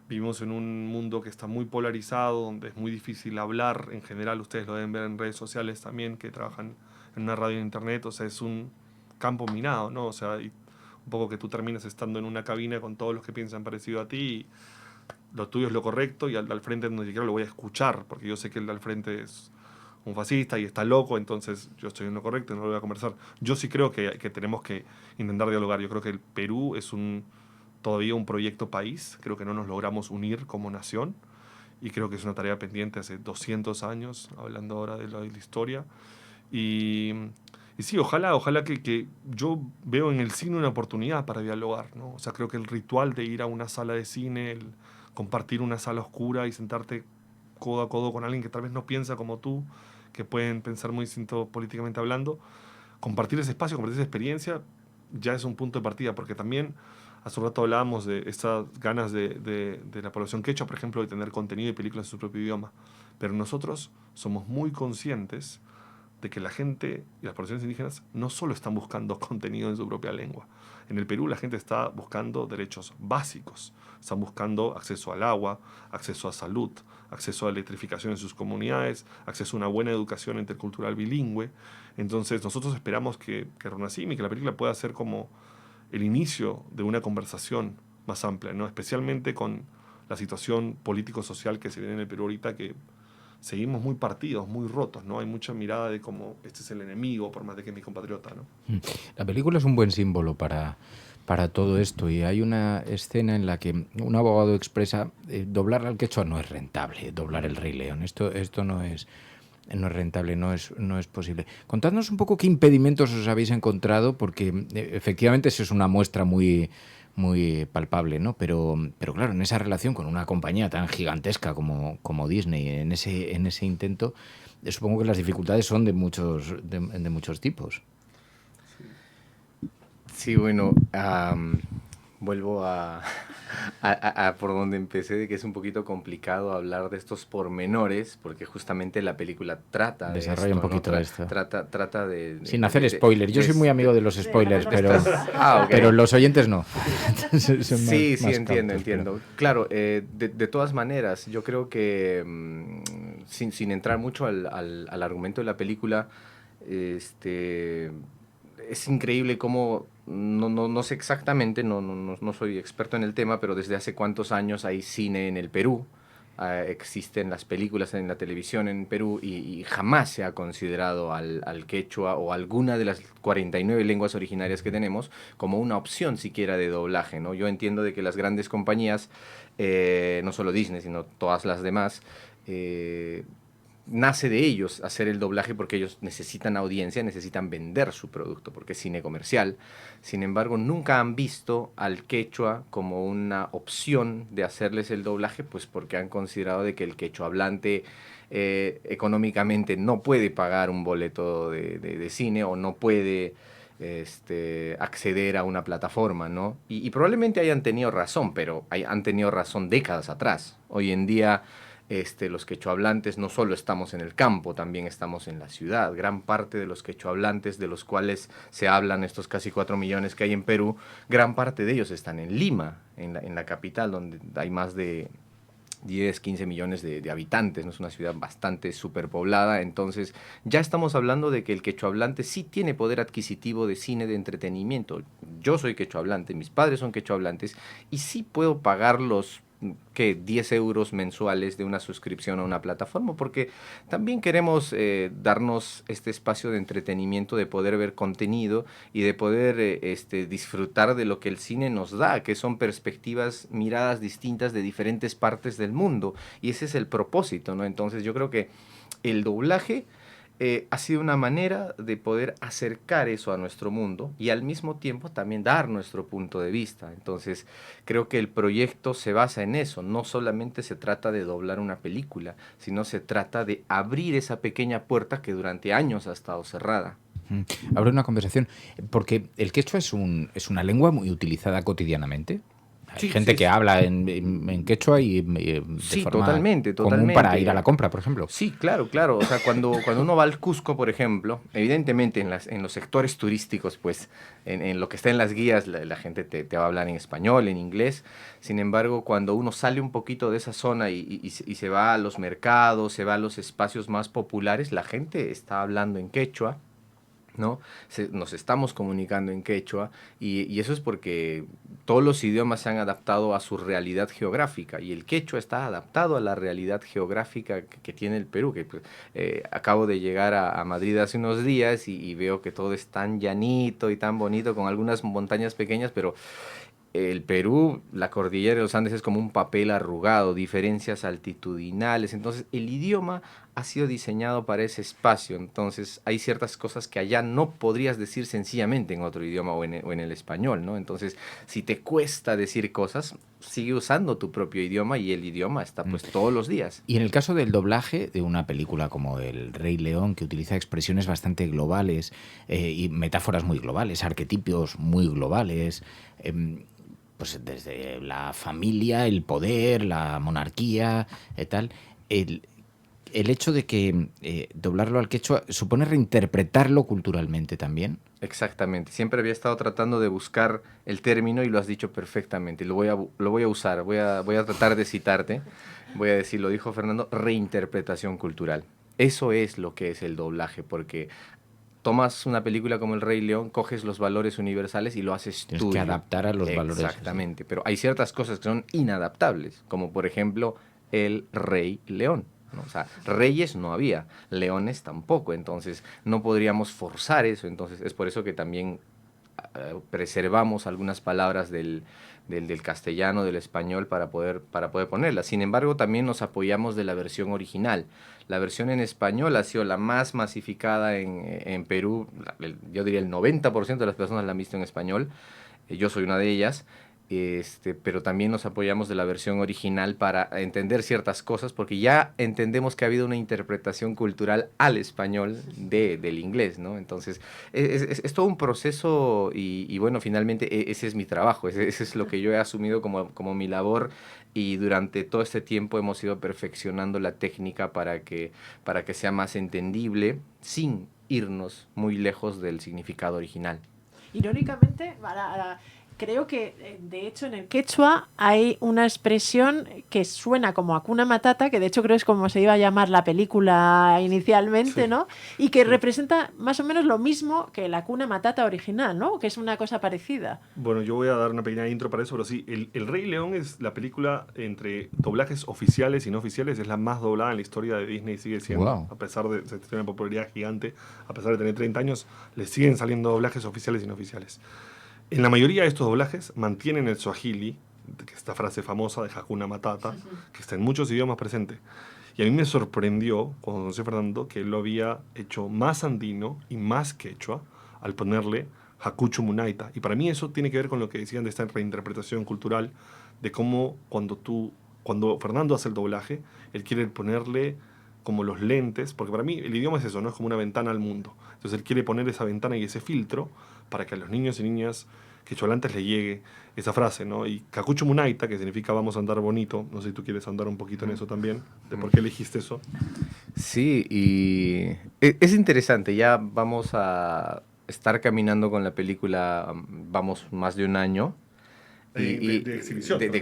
vivimos en un mundo que está muy polarizado, donde es muy difícil hablar. En general, ustedes lo deben ver en redes sociales también, que trabajan en una radio en internet. O sea, es un campo minado, ¿no? O sea, un poco que tú terminas estando en una cabina con todos los que piensan parecido a ti, y lo tuyo es lo correcto, y al de al frente no siquiera lo voy a escuchar, porque yo sé que el de al frente es un fascista y está loco, entonces yo estoy en lo correcto y no lo voy a conversar. Yo sí creo que tenemos que intentar dialogar. Yo creo que el Perú es todavía un proyecto país, creo que no nos logramos unir como nación, y creo que es una tarea pendiente hace 200 años, hablando ahora de la historia, y sí, ojalá que yo veo en el cine una oportunidad para dialogar, ¿no? O sea, creo que el ritual de ir a una sala de cine, el compartir una sala oscura y sentarte codo a codo con alguien que tal vez no piensa como tú, que pueden pensar muy distinto políticamente hablando, compartir ese espacio, compartir esa experiencia, ya es un punto de partida, porque también hace un rato hablábamos de estas ganas de la población quechua, por ejemplo, de tener contenido y películas en su propio idioma. Pero nosotros somos muy conscientes de que la gente y las poblaciones indígenas no solo están buscando contenido en su propia lengua. En el Perú la gente está buscando derechos básicos. Están buscando acceso al agua, acceso a salud, acceso a electrificación en sus comunidades, acceso a una buena educación intercultural bilingüe. Entonces nosotros esperamos que Runasimi, que la película pueda ser como el inicio de una conversación más amplia, ¿no? Especialmente con la situación político-social que se viene en el Perú ahorita, que seguimos muy partidos, muy rotos, ¿no? Hay mucha mirada de como este es el enemigo, por más de que es mi compatriota, ¿no? La película es un buen símbolo para para todo esto, y hay una escena en la que un abogado expresa doblar al quechua no es rentable, doblar el Rey León, esto no es rentable, no es posible. Contadnos un poco qué impedimentos os habéis encontrado, porque efectivamente eso es una muestra muy palpable, ¿no? Pero claro, en esa relación con una compañía tan gigantesca como Disney, en ese intento, supongo que las dificultades son de muchos tipos. Sí, bueno, vuelvo a por donde empecé, de que es un poquito complicado hablar de estos pormenores, porque justamente la película trata de Desarrolla un poquito esto. Trata de... Sin hacer spoilers. Yo soy muy amigo de los spoilers, pero los oyentes no. Sí, entiendo. Claro, de todas maneras, yo creo que sin entrar mucho al argumento de la película, es increíble cómo, no sé exactamente, no soy experto en el tema, pero desde hace cuántos años hay cine en el Perú, existen las películas en la televisión en Perú y jamás se ha considerado al quechua o alguna de las 49 lenguas originarias que tenemos como una opción siquiera de doblaje, ¿no? Yo entiendo de que las grandes compañías, no solo Disney, sino todas las demás, nace de ellos hacer el doblaje porque ellos necesitan audiencia, necesitan vender su producto porque es cine comercial. Sin embargo, nunca han visto al quechua como una opción de hacerles el doblaje, pues porque han considerado de que el quechua hablante económicamente no puede pagar un boleto de cine o no puede acceder a una plataforma, ¿no? Y probablemente hayan tenido razón, pero han tenido razón décadas atrás. Hoy en día los quechohablantes no solo estamos en el campo, también estamos en la ciudad. Gran parte de los quechohablantes, de los cuales se hablan estos casi 4 millones que hay en Perú, gran parte de ellos están en Lima, en la capital, donde hay más de 10, 15 millones de habitantes, ¿no? Es una ciudad bastante superpoblada. Entonces ya estamos hablando de que el quechohablante sí tiene poder adquisitivo de cine, de entretenimiento. Yo soy quechohablante, mis padres son quechohablantes y sí puedo pagar los 10 euros mensuales de una suscripción a una plataforma, porque también queremos darnos este espacio de entretenimiento, de poder ver contenido y de poder disfrutar de lo que el cine nos da, que son perspectivas, miradas distintas de diferentes partes del mundo, y ese es el propósito, ¿no? Entonces yo creo que el doblaje ha sido una manera de poder acercar eso a nuestro mundo y al mismo tiempo también dar nuestro punto de vista. Entonces creo que el proyecto se basa en eso. No solamente se trata de doblar una película, sino se trata de abrir esa pequeña puerta que durante años ha estado cerrada. Abre una conversación, porque el quechua es una lengua muy utilizada cotidianamente. Hay gente que habla en quechua y de forma totalmente. común para ir a la compra, por ejemplo. Sí, claro. O sea, cuando uno va al Cusco, por ejemplo, evidentemente en los sectores turísticos, pues en lo que está en las guías, la gente te va a hablar en español, en inglés. Sin embargo, cuando uno sale un poquito de esa zona y se va a los mercados, se va a los espacios más populares, la gente está hablando en quechua, ¿no? Nos estamos comunicando en quechua y eso es porque todos los idiomas se han adaptado a su realidad geográfica y el quechua está adaptado a la realidad geográfica que tiene el Perú. Acabo de llegar a Madrid hace unos días y veo que todo es tan llanito y tan bonito, con algunas montañas pequeñas, pero el Perú, la cordillera de los Andes es como un papel arrugado, diferencias altitudinales. Entonces el idioma ha sido diseñado para ese espacio. Entonces hay ciertas cosas que allá no podrías decir sencillamente en otro idioma o en el español, ¿no? Entonces si te cuesta decir cosas, sigue usando tu propio idioma y el idioma está pues todos los días. Y en el caso del doblaje de una película como El Rey León, que utiliza expresiones bastante globales y metáforas muy globales, arquetipos muy globales, pues desde la familia, el poder, la monarquía, tal. El hecho de que doblarlo al quechua supone reinterpretarlo culturalmente también. Exactamente. Siempre había estado tratando de buscar el término y lo has dicho perfectamente. Lo voy a usar. Voy a tratar de citarte. Voy a decir, lo dijo Fernando, reinterpretación cultural. Eso es lo que es el doblaje, porque tomas una película como El Rey León, coges los valores universales y lo haces tuyo. Tienes que adaptar a los valores. Exactamente, pero hay ciertas cosas que son inadaptables, como por ejemplo El Rey León, ¿no? O sea, reyes no había, leones tampoco, entonces no podríamos forzar eso. Entonces es por eso que también preservamos algunas palabras del castellano, del español para poder ponerlas. Sin embargo, también nos apoyamos de la versión original. La versión en español ha sido la más masificada en Perú. Yo diría el 90% de las personas la han visto en español. Yo soy una de ellas. Pero también nos apoyamos de la versión original para entender ciertas cosas, porque ya entendemos que ha habido una interpretación cultural al español del inglés, ¿no? Entonces, es todo un proceso y bueno, finalmente ese es mi trabajo, ese es lo que yo he asumido como mi labor, y durante todo este tiempo hemos ido perfeccionando la técnica para que sea más entendible, sin irnos muy lejos del significado original. Irónicamente, creo que, de hecho, en el quechua hay una expresión que suena como Hakuna Matata, que de hecho creo es como se iba a llamar la película inicialmente, Sí. ¿no? Y que representa más o menos lo mismo que la Hakuna Matata original, ¿no? Que es una cosa parecida. Bueno, yo voy a dar una pequeña intro para eso, pero sí, El Rey León es la película entre doblajes oficiales y no oficiales, es la más doblada en la historia de Disney, sigue siendo, Wow. a pesar de tener una popularidad gigante, a pesar de tener 30 años, le siguen saliendo doblajes oficiales y no oficiales. En la mayoría de estos doblajes mantienen el Swahili, que es esta frase famosa de Hakuna Matata, que está en muchos idiomas presente. Y a mí me sorprendió, cuando conocí a Fernando, que él lo había hecho más andino y más quechua al ponerle Hakuchu Munaita. Y para mí eso tiene que ver con lo que decían de esta reinterpretación cultural, de cómo cuando Fernando hace el doblaje, él quiere ponerle como los lentes, porque para mí el idioma es eso, ¿no? Es como una ventana al mundo. Entonces él quiere poner esa ventana y ese filtro para que a los niños y niñas quecholantes le llegue esa frase, ¿no? Y Kakuchu Munaita, que significa vamos a andar bonito, no sé si tú quieres andar un poquito en eso también, de por qué elegiste eso. Sí, y es interesante, ya vamos a estar caminando con la película, vamos más de un año. De exhibición. De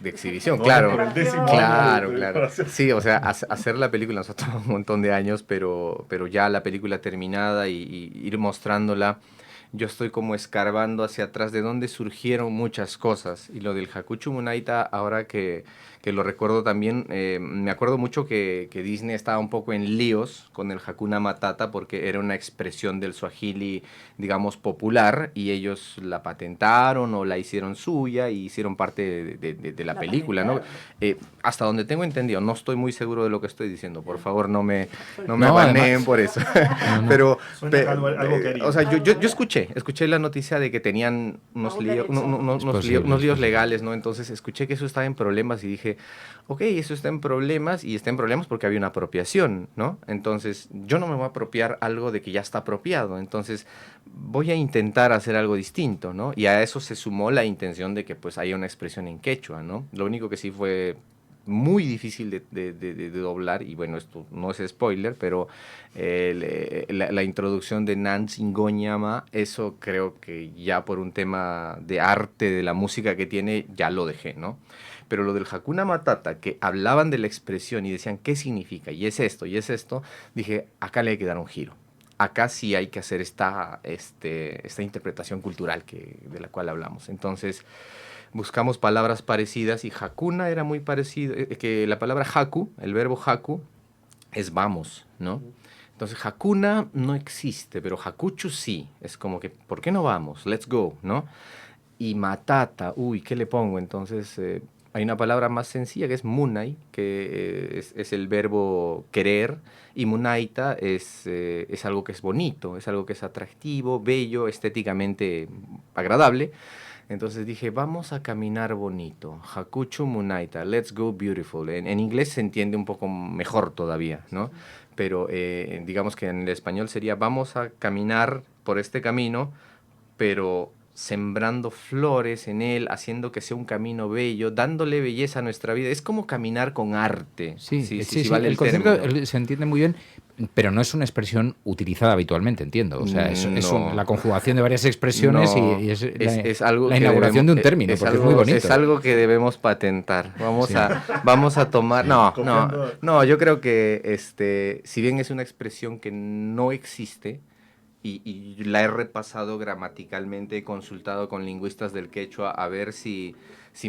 exhibición, No, claro. por el 10º año Claro, de claro. preparación. Sí, o sea, hacer la película nos ha tomado un montón de años, pero ya la película terminada y ir mostrándola, yo estoy como escarbando hacia atrás de dónde surgieron muchas cosas. Y lo del Hakuchu Munaita, ahora que lo recuerdo también, me acuerdo mucho que Disney estaba un poco en líos con el Hakuna Matata porque era una expresión del Swahili, digamos, popular, y ellos la patentaron o la hicieron suya y hicieron parte de la película, ¿no? Hasta donde tengo entendido, no estoy muy seguro de lo que estoy diciendo, por favor no me baneen por eso. Pero, algo que haría. o sea, yo escuché la noticia de que tenían unos líos legales, ¿no? Entonces escuché que eso estaba en problemas y dije, ok, eso está en problemas, y está en problemas porque había una apropiación, ¿no? Entonces yo no me voy a apropiar algo de que ya está apropiado, entonces voy a intentar hacer algo distinto, ¿no? Y a eso se sumó la intención de que pues haya una expresión en quechua, ¿no? Lo único que sí fue muy difícil de doblar, y bueno, esto no es spoiler, pero la introducción de Nancy Ngoñama, eso creo que ya por un tema de arte, de la música que tiene, ya lo dejé, ¿no? Pero lo del Hakuna Matata, que hablaban de la expresión y decían qué significa, y es esto, dije, acá le hay que dar un giro. Acá sí hay que hacer esta interpretación cultural de la cual hablamos. Entonces buscamos palabras parecidas, y Hakuna era muy parecido, que la palabra haku, el verbo haku, es vamos, ¿no? Entonces Hakuna no existe, pero Hakuchu sí, es como que, ¿por qué no vamos? Let's go, ¿no? Y Matata, uy, ¿qué le pongo? Entonces hay una palabra más sencilla que es Munai, que es el verbo querer, y Munaita es algo que es bonito, es algo que es atractivo, bello, estéticamente agradable. Entonces dije, vamos a caminar bonito. Hakuchu Munaita, let's go beautiful. En inglés se entiende un poco mejor todavía, ¿no? Pero digamos que en el español sería, vamos a caminar por este camino, pero sembrando flores en él, haciendo que sea un camino bello, dándole belleza a nuestra vida. Es como caminar con arte. Sí, vale el concepto término. se entiende muy bien, pero no es una expresión utilizada habitualmente, entiendo. O sea, es la conjugación de varias expresiones, y es algo la inauguración de un término, porque es muy bonito. Es algo que debemos patentar. Vamos a tomar... No, yo creo que si bien es una expresión que no existe, y la he repasado gramaticalmente, he consultado con lingüistas del quechua a ver si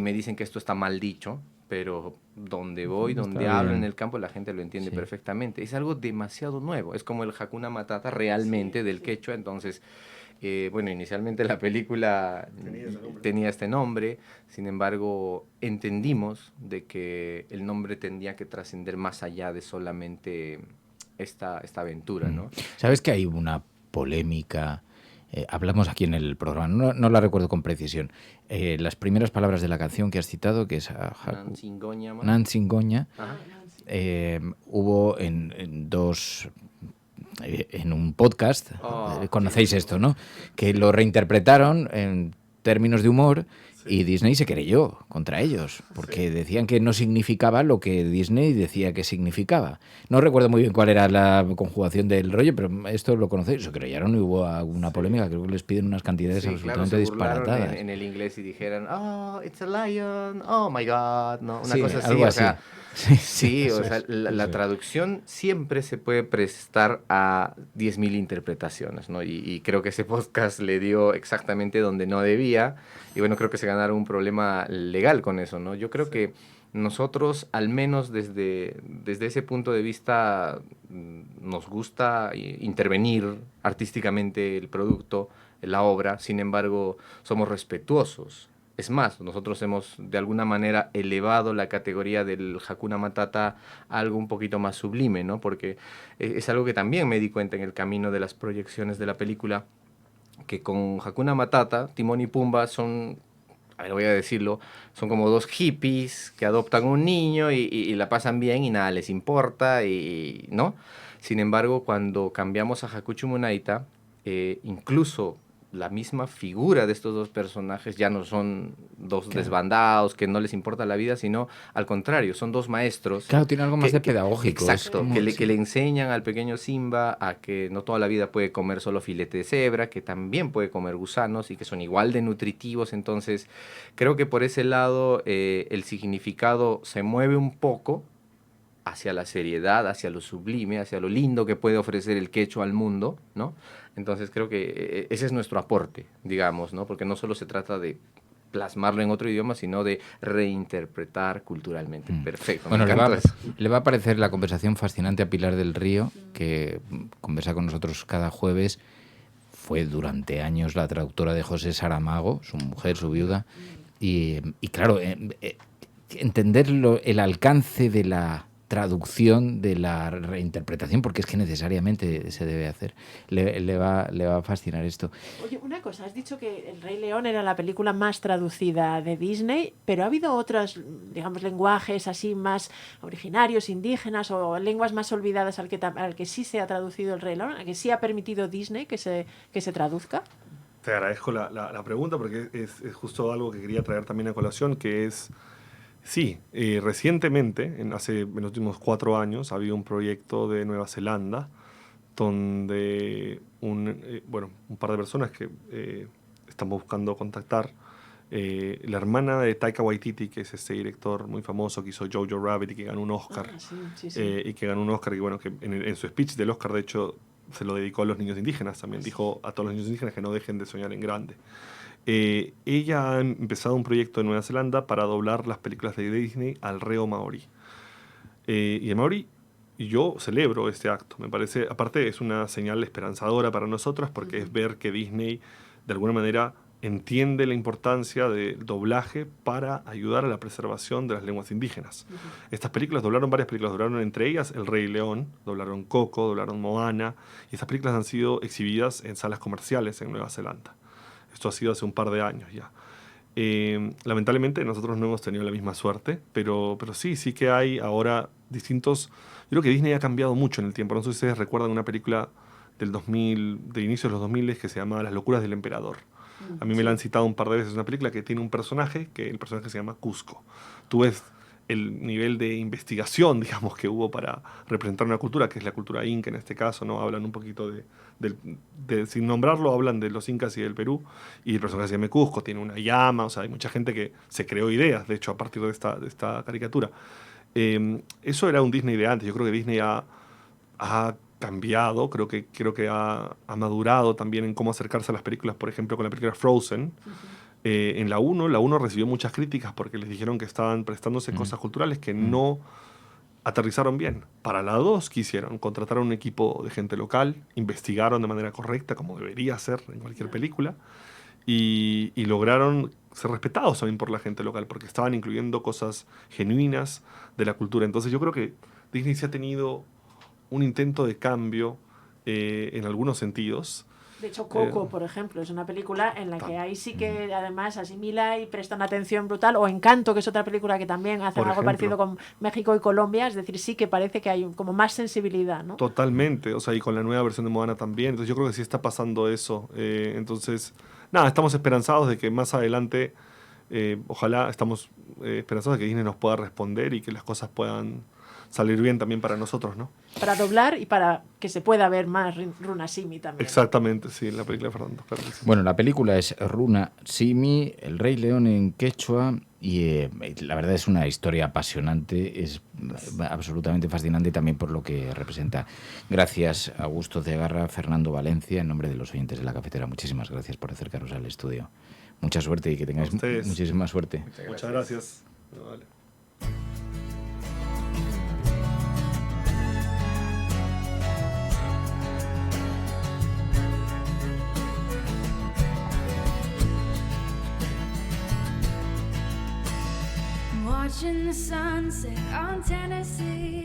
me dicen que esto está mal dicho, pero donde voy, donde hablo en el campo, la gente lo entiende perfectamente. Es algo demasiado nuevo, es como el Hakuna Matata realmente del quechua, entonces Bueno, inicialmente la película tenía este nombre, sin embargo, entendimos de que el nombre tendría que trascender más allá de solamente esta aventura, ¿no? ¿Sabes que hay una polémica? Hablamos aquí en el programa, no la recuerdo con precisión. Las primeras palabras de la canción que has citado, que es Nancy Ngoña, hubo en un podcast, conocéis esto, ¿no? Que lo reinterpretaron en términos de humor y Disney se querelló contra ellos, porque decían que no significaba lo que Disney decía que significaba. No recuerdo muy bien cuál era la conjugación del rollo, pero esto lo conocéis, se querellaron y hubo alguna polémica, creo que les piden unas cantidades absolutamente disparatadas. En el inglés y dijeran, oh, it's a lion, oh my God, ¿no? Una cosa así, algo o así. sea, sí, o sea, la traducción siempre se puede prestar a 10.000 interpretaciones, ¿no? Y creo que ese podcast le dio exactamente donde no debía, y bueno, creo que se ganaron un problema legal con eso, ¿no? Yo creo que nosotros, al menos desde ese punto de vista, nos gusta intervenir artísticamente el producto, la obra, sin embargo, somos respetuosos. Es más, nosotros hemos de alguna manera elevado la categoría del Hakuna Matata a algo un poquito más sublime, ¿no? Porque es algo que también me di cuenta en el camino de las proyecciones de la película, que con Hakuna Matata, Timón y Pumba son, a ver, voy a decirlo, son como dos hippies que adoptan un niño y la pasan bien y nada les importa, ¿no? Sin embargo, cuando cambiamos a Hakuchu Munaita, incluso la misma figura de estos dos personajes ya no son dos desbandados que no les importa la vida, sino al contrario, son dos maestros. Claro, tiene algo más de pedagógico. Exacto, que le enseñan al pequeño Simba a que no toda la vida puede comer solo filete de cebra, que también puede comer gusanos y que son igual de nutritivos. Entonces, creo que por ese lado el significado se mueve un poco hacia la seriedad, hacia lo sublime, hacia lo lindo que puede ofrecer el quechua al mundo, ¿no? Entonces creo que ese es nuestro aporte, digamos, ¿no? Porque no solo se trata de plasmarlo en otro idioma, sino de reinterpretar culturalmente. Perfecto. Bueno, le va a parecer la conversación fascinante a Pilar del Río, que conversa con nosotros cada jueves. Fue durante años la traductora de José Saramago, su mujer, su viuda. Y claro, entender el alcance de la traducción, de la reinterpretación, porque es que necesariamente se debe hacer. Le va a fascinar esto. Oye, una cosa, has dicho que El Rey León era la película más traducida de Disney, pero ¿ha habido otros, digamos, lenguajes así más originarios, indígenas o lenguas más olvidadas al que sí se ha traducido El Rey León, al que sí ha permitido Disney que se traduzca? Te agradezco la pregunta porque es justo algo que quería traer también a colación, que es... Sí, recientemente, en los últimos 4 años, ha habido un proyecto de Nueva Zelanda donde un par de personas que estamos buscando contactar, la hermana de Taika Waititi, que es este director muy famoso que hizo Jojo Rabbit y que ganó un Oscar, y que ganó un Oscar, y bueno, que en su speech del Oscar, de hecho, se lo dedicó a los niños indígenas también, dijo a todos los niños indígenas que no dejen de soñar en grande. Ella ha empezado un proyecto en Nueva Zelanda para doblar las películas de Disney al reo maorí. Y el maorí, yo celebro este acto. Me parece, aparte, es una señal esperanzadora para nosotras porque es ver que Disney, de alguna manera, entiende la importancia del doblaje para ayudar a la preservación de las lenguas indígenas. Estas películas doblaron varias películas, doblaron entre ellas El Rey León, doblaron Coco, doblaron Moana, y estas películas han sido exhibidas en salas comerciales en Nueva Zelanda. Esto ha sido hace un par de años ya. Lamentablemente nosotros no hemos tenido la misma suerte, pero sí que hay ahora distintos... Yo creo que Disney ha cambiado mucho en el tiempo. No sé si ustedes recuerdan una película del 2000, de inicios de los 2000 que se llama Las locuras del emperador. A mí me la han citado un par de veces. Es una película que tiene un personaje, que el personaje se llama Cusco. Tú ves el nivel de investigación, digamos, que hubo para representar una cultura, que es la cultura inca en este caso, ¿no? Hablan un poquito sin nombrarlo, hablan de los incas y del Perú, y el personaje se llama Cusco, tiene una llama, o sea, hay mucha gente que se creó ideas, de hecho, a partir de esta caricatura. Eso era un Disney de antes. Yo creo que Disney ha cambiado, creo que ha madurado también en cómo acercarse a las películas, por ejemplo, con la película Frozen. En la 1 recibió muchas críticas porque les dijeron que estaban prestándose cosas culturales que no aterrizaron bien. Para la 2, ¿qué hicieron? Contrataron un equipo de gente local, investigaron de manera correcta, como debería ser en cualquier película, y lograron ser respetados también por la gente local, porque estaban incluyendo cosas genuinas de la cultura. Entonces yo creo que Disney sí ha tenido un intento de cambio en algunos sentidos. De hecho, Coco, por ejemplo, es una película en la que ahí sí que además asimila y presta una atención brutal, o Encanto, que es otra película que también hace algo parecido con México y Colombia, es decir, sí que parece que hay como más sensibilidad, ¿no? Totalmente, o sea, y con la nueva versión de Moana también, entonces yo creo que sí está pasando eso. Entonces, nada, estamos esperanzados de que más adelante, ojalá estamos esperanzados de que Disney nos pueda responder y que las cosas puedan salir bien también para nosotros, ¿no? Para doblar y para que se pueda ver más Runa Simi también. Exactamente, sí, la película de Fernando. Claro que sí. Bueno, la película es Runa Simi, El Rey León en quechua, y la verdad es una historia apasionante, es absolutamente fascinante también por lo que representa. Gracias, Augusto Cegarra, Fernando Valencia, en nombre de los oyentes de La Cafetera, muchísimas gracias por acercaros al estudio. Mucha suerte y que tengáis muchísima suerte. Muchas gracias. Vale. Watching the sunset on Tennessee